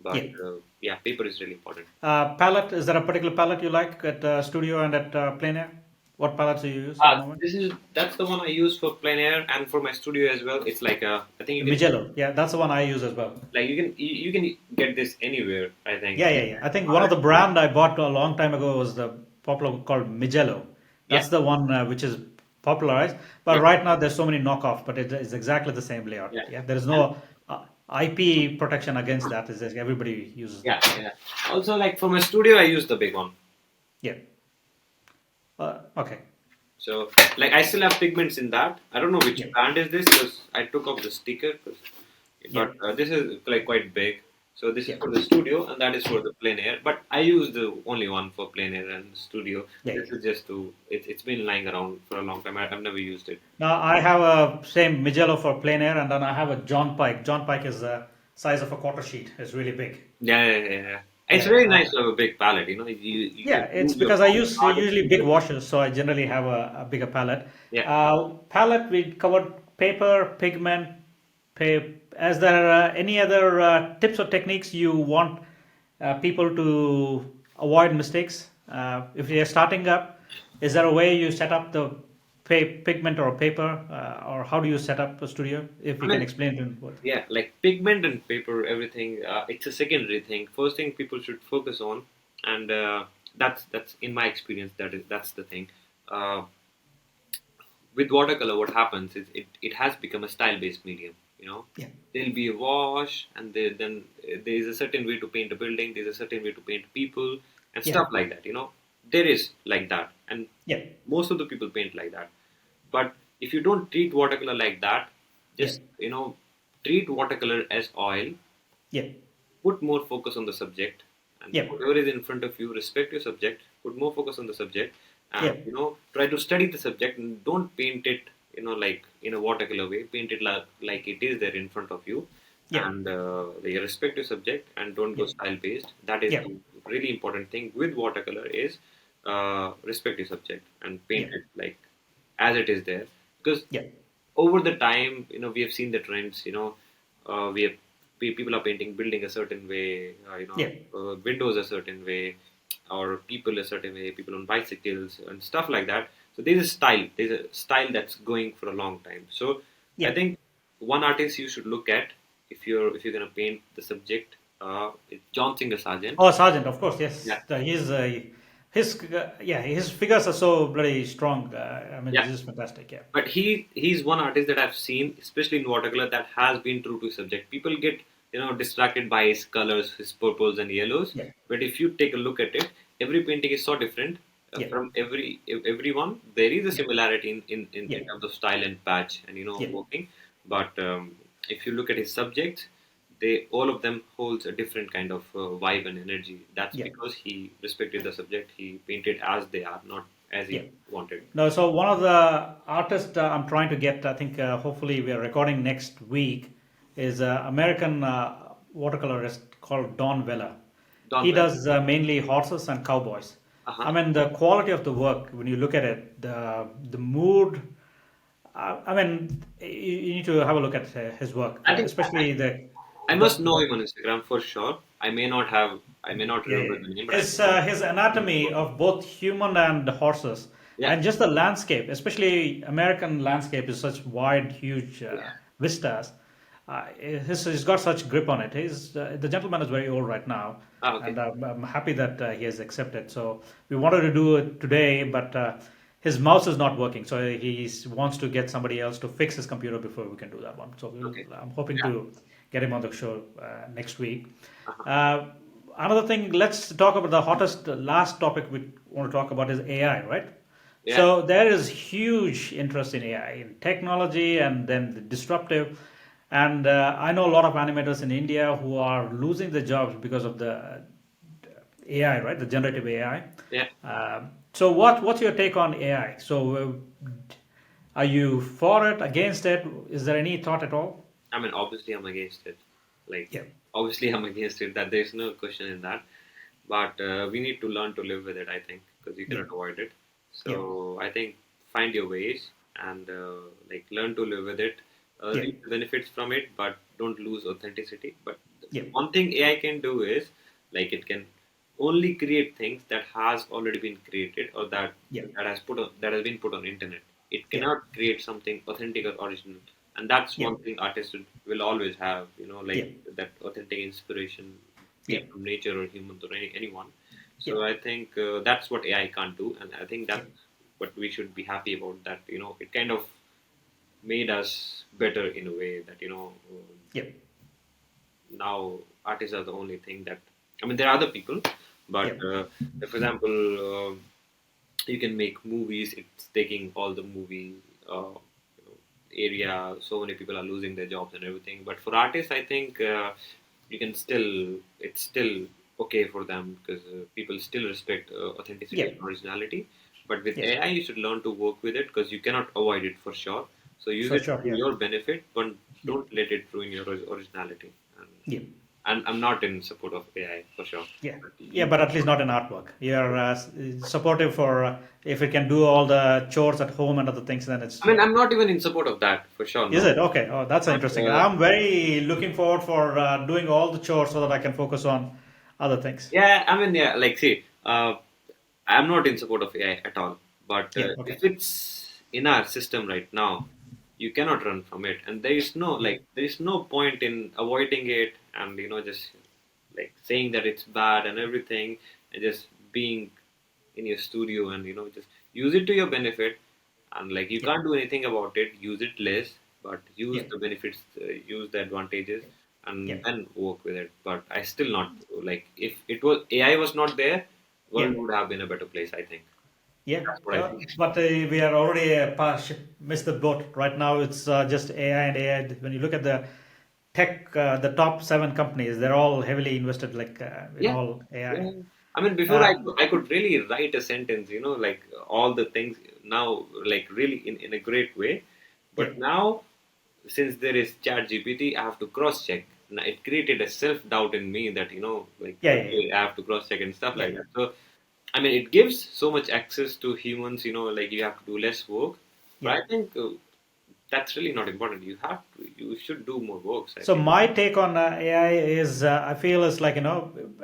but yeah. yeah, paper is really important. Palette, is there a particular palette you like at studio and at Plein Air? What palettes do you use at the moment? That's the one I use for plein air and for my studio as well. It's like I think you can Mijello, yeah, that's the one I use as well. you can get this anywhere. I think. Yeah. I think one of the brand I bought a long time ago was the popular called Mijello. Yeah, That's the one which is popularized. But yeah, right now there's so many knockoff, but it is exactly the same layout. yeah. Yeah, there is And no IP protection against that. It's just everybody uses yeah, that. yeah. Also, like for my studio, I use the big one. Yeah. Okay. So, like, I still have pigments in that. I don't know which Yeah. brand is this because I took off the sticker. Yeah. But this is like quite big. So this is Yeah. for the studio, and that is for the plein air. But I use the only one for plein air and studio. Yeah. This is just it's been lying around for a long time. I've never used it. Now I have a same Mijello for plein air, and then I have a John Pike. John Pike is the size of a quarter sheet. It's really big. Yeah. It's Yeah, really nice to have a big palette. You yeah. can It's move your because I mouse use hard. usually big washes, so I generally have a bigger palette. Yeah. Palette we covered paper, pigment. Is there any other tips or techniques you want people to avoid mistakes? If you're starting up, is there a way you set up the pigment or paper, or how do you set up a studio? If I you can mean, explain it in words. yeah, like pigment and paper, everything. It's a secondary thing. First thing people should focus on, and that's in my experience. That's the thing. Uh, with watercolor, what happens is it has become a style-based medium. Yeah, There'll be a wash, and then there is a certain way to paint a building. There's a certain way to paint people and yeah, stuff like that. There is like that, and yeah, most of the people paint like that. But if you don't treat watercolor like that, yeah, just treat watercolor as oil, yeah, put more focus on the subject, and Yeah. whatever is in front of you, respect your subject, put more focus on the subject, and Yeah. try to study the subject and don't paint it, like in a watercolor way. Paint it like it is there in front of you, Yeah. and respect your subject and don't go Yeah. style based. That is Yeah. the really important thing with watercolor is respect your subject and Yeah. paint it like as it is there, because Yeah. over the time, we have seen the trends. We have people are painting building a certain way, Yeah. windows a certain way, or people a certain way, people on bicycles and stuff like that. So there's a style. There's a style that's going for a long time. So I Yeah. think one artist you should look at if you're gonna paint the subject, it's John Singer Sargent. Oh, Sergeant, of course, yes. Yeah, His figures are so bloody strong. I mean, yeah. this is fantastic. Yeah. But he's one artist that I've seen, especially in watercolor, that has been true to subject. People get distracted by his colors, his purples and yellows. Yeah. But if you take a look at it, every painting is so different Yeah. from everyone. There is a Yeah. similarity in Yeah. terms of style and patch and Yeah. working. But if you look at his subjects, they all of them holds a different kind of vibe and energy. That's Yeah. because he respected the subject. He painted as they are, not as Yeah. he wanted. No, so one of the artists I'm trying to get, I think hopefully we are recording next week, is American watercolorist called Don Weller. Don He Bell. does mainly horses and cowboys. Uh-huh. I mean, the quality of the work, when you look at it, the mood, I mean, you need to have a look at his work, I think especially the I the must know him on Instagram for sure. I may not yeah, remember the name, but his anatomy of both human and horses, yeah, and just the landscape, especially American landscape, is such wide, huge yeah. vistas. He's got such grip on it. The gentleman is very old right now, Ah, and okay. I'm happy that he has accepted. So we wanted to do it today, but his mouse is not working, so he wants to get somebody else to fix his computer before we can do that one. So Okay. I'm hoping Yeah. to get him on the show next week. Uh-huh. Uh, Another thing, let's talk about the hottest last topic we want to talk about is AI, right? Yeah. So there is huge interest in AI, in technology, and then the disruptive. And I know a lot of animators in India who are losing their jobs because of the AI, right? The generative AI. Yeah. So what's your take on AI? So are you for it, against it? Is there any thought at all? I mean, obviously, I'm against it. Like, Yeah. obviously, I'm against it. That there's no question in that. But we need to learn to live with it. I think because you Yeah. cannot avoid it. Yeah. So I think find your ways and learn to live with it. Yeah. Reap the benefits from it, but don't lose authenticity. But Yeah. one thing AI can do is it can only create things that has already been created or Yeah. that has been put on internet. It Yeah. cannot create something authentic or original, and that's Yeah. one thing artists will always have. Yeah. That authentic inspiration, be Yeah. it from nature or humans or anyone. Yeah. So I think that's what AI can't do, and I think Yeah. that's what we should be happy about. That it kind of made us better in a way that Yeah. now artists are the only thing that I mean there are other people, but Yeah. for example, you can make movies. It's taking all the movie area. So many people are losing their jobs and everything. But for artists, I think you can still it's still okay for them because people still respect authenticity Yeah. and originality. But with Yeah. AI, you should learn to work with it because you cannot avoid it for sure. So use For it sure. to Yeah. your benefit, but Yeah. don't let it ruin your originality. Yeah. And I'm not in support of AI for sure. Yeah. But Yeah, but at least not in artwork. You're supportive for if it can do all the chores at home and other things, then it's I mean, I'm not even in support of that for sure. is No, it okay? Oh, that's but interesting. I'm very looking forward for doing all the chores so that I can focus on other things. yeah, I mean, yeah, see, I'm not in support of AI at all. But Yeah. Okay. if it's in our system right now, you cannot run from it, and Yeah. there is no point in avoiding it and just saying that it's bad and everything, and just being in your studio and just use it to your benefit, and you Yeah. can't do anything about it. Use it less, but use Yeah. the benefits, use the advantages, Yeah. and then work with it. But I still not if it was AI was not there, Yeah. world would have been a better place. I think Yeah. that's what I think. But we are already missed the boat. Right now, it's just AI and AI. When you look at the tech, the top seven companies, they're all heavily invested like in Yeah, all AI. yeah. I mean, before Uh, I could really write a sentence, like all the things now, like really in a great way. yeah, But now, since there is ChatGPT, I have to cross check. Now, it created a self doubt in me that, like, yeah, yeah, yeah, okay, I have to cross check and stuff yeah, like that. So, I mean, it gives so much access to humans, like you have to do less work. But yeah. I think that's really not important. You should do more works, I So think. my take on AI is, I feel is like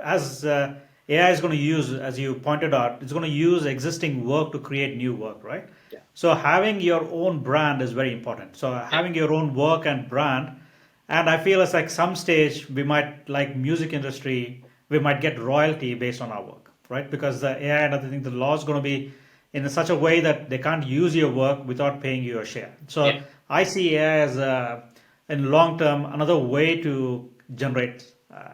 as AI is going to use, as you pointed out, it's going to use existing work to create new work, right? Yeah, So having your own brand is very important. So yeah, having your own work and brand, and I feel it's like some stage we might, like music industry, we might get royalty based on our work, right? Because the AI and other things, the law is going to be in such a way that they can't use your work without paying you a share. yeah, So I see AI as in long term another way to generate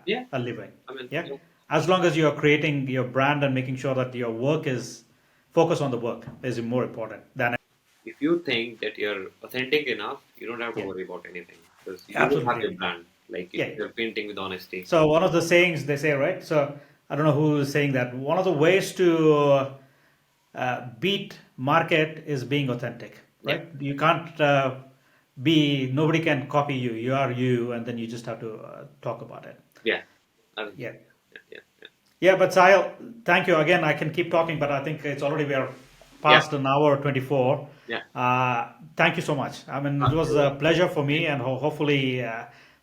yeah. a living. I mean, Yeah, as long as you are creating your brand and making sure that your work is focus on the work is more important than if you think that you're authentic enough, you don't have to yeah, worry about anything because you will have absolutely your right. brand. Like if Yeah. you're painting with honesty. So one of the sayings they say, right? So I don't know who is saying that. One of the ways to beat market is being authentic, Yeah, right? You can't be, nobody can copy you. You are you, and then you just have to talk about it. yeah, I think, Yeah. yeah, yeah, yeah, Yeah, but Sahil, thank you again. I can keep talking, but I think it's already we are yeah, past an hour 24. yeah. Thank you so much. I mean, it was You're a welcome. pleasure for me, and hopefully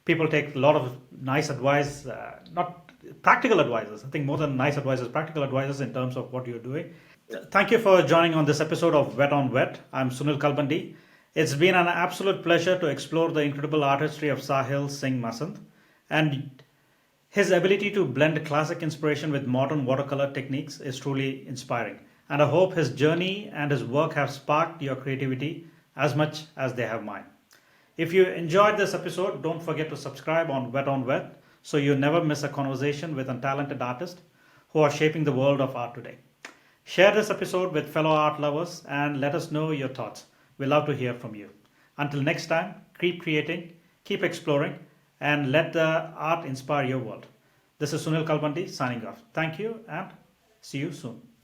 people take a lot of nice advice, not practical advices. I think more than nice advices, practical advices in terms of what you're doing. Yeah, Thank you for joining on this episode of Wet on Wet. I'm Sunil Kalbandi. It's been an absolute pleasure to explore the incredible artistry of Sahil Singh Masand and his ability to blend classic inspiration with modern watercolor techniques is truly inspiring. And I hope his journey and his work have sparked your creativity as much as they have mine. If you enjoyed this episode, don't forget to subscribe on Wet so you never miss a conversation with a talented artist who are shaping the world of art today. Share this episode with fellow art lovers and let us know your thoughts. We love to hear from you. Until next time, keep creating, keep exploring, and let the art inspire your world. This is Sunil Kalbandi signing off. Thank you and see you soon.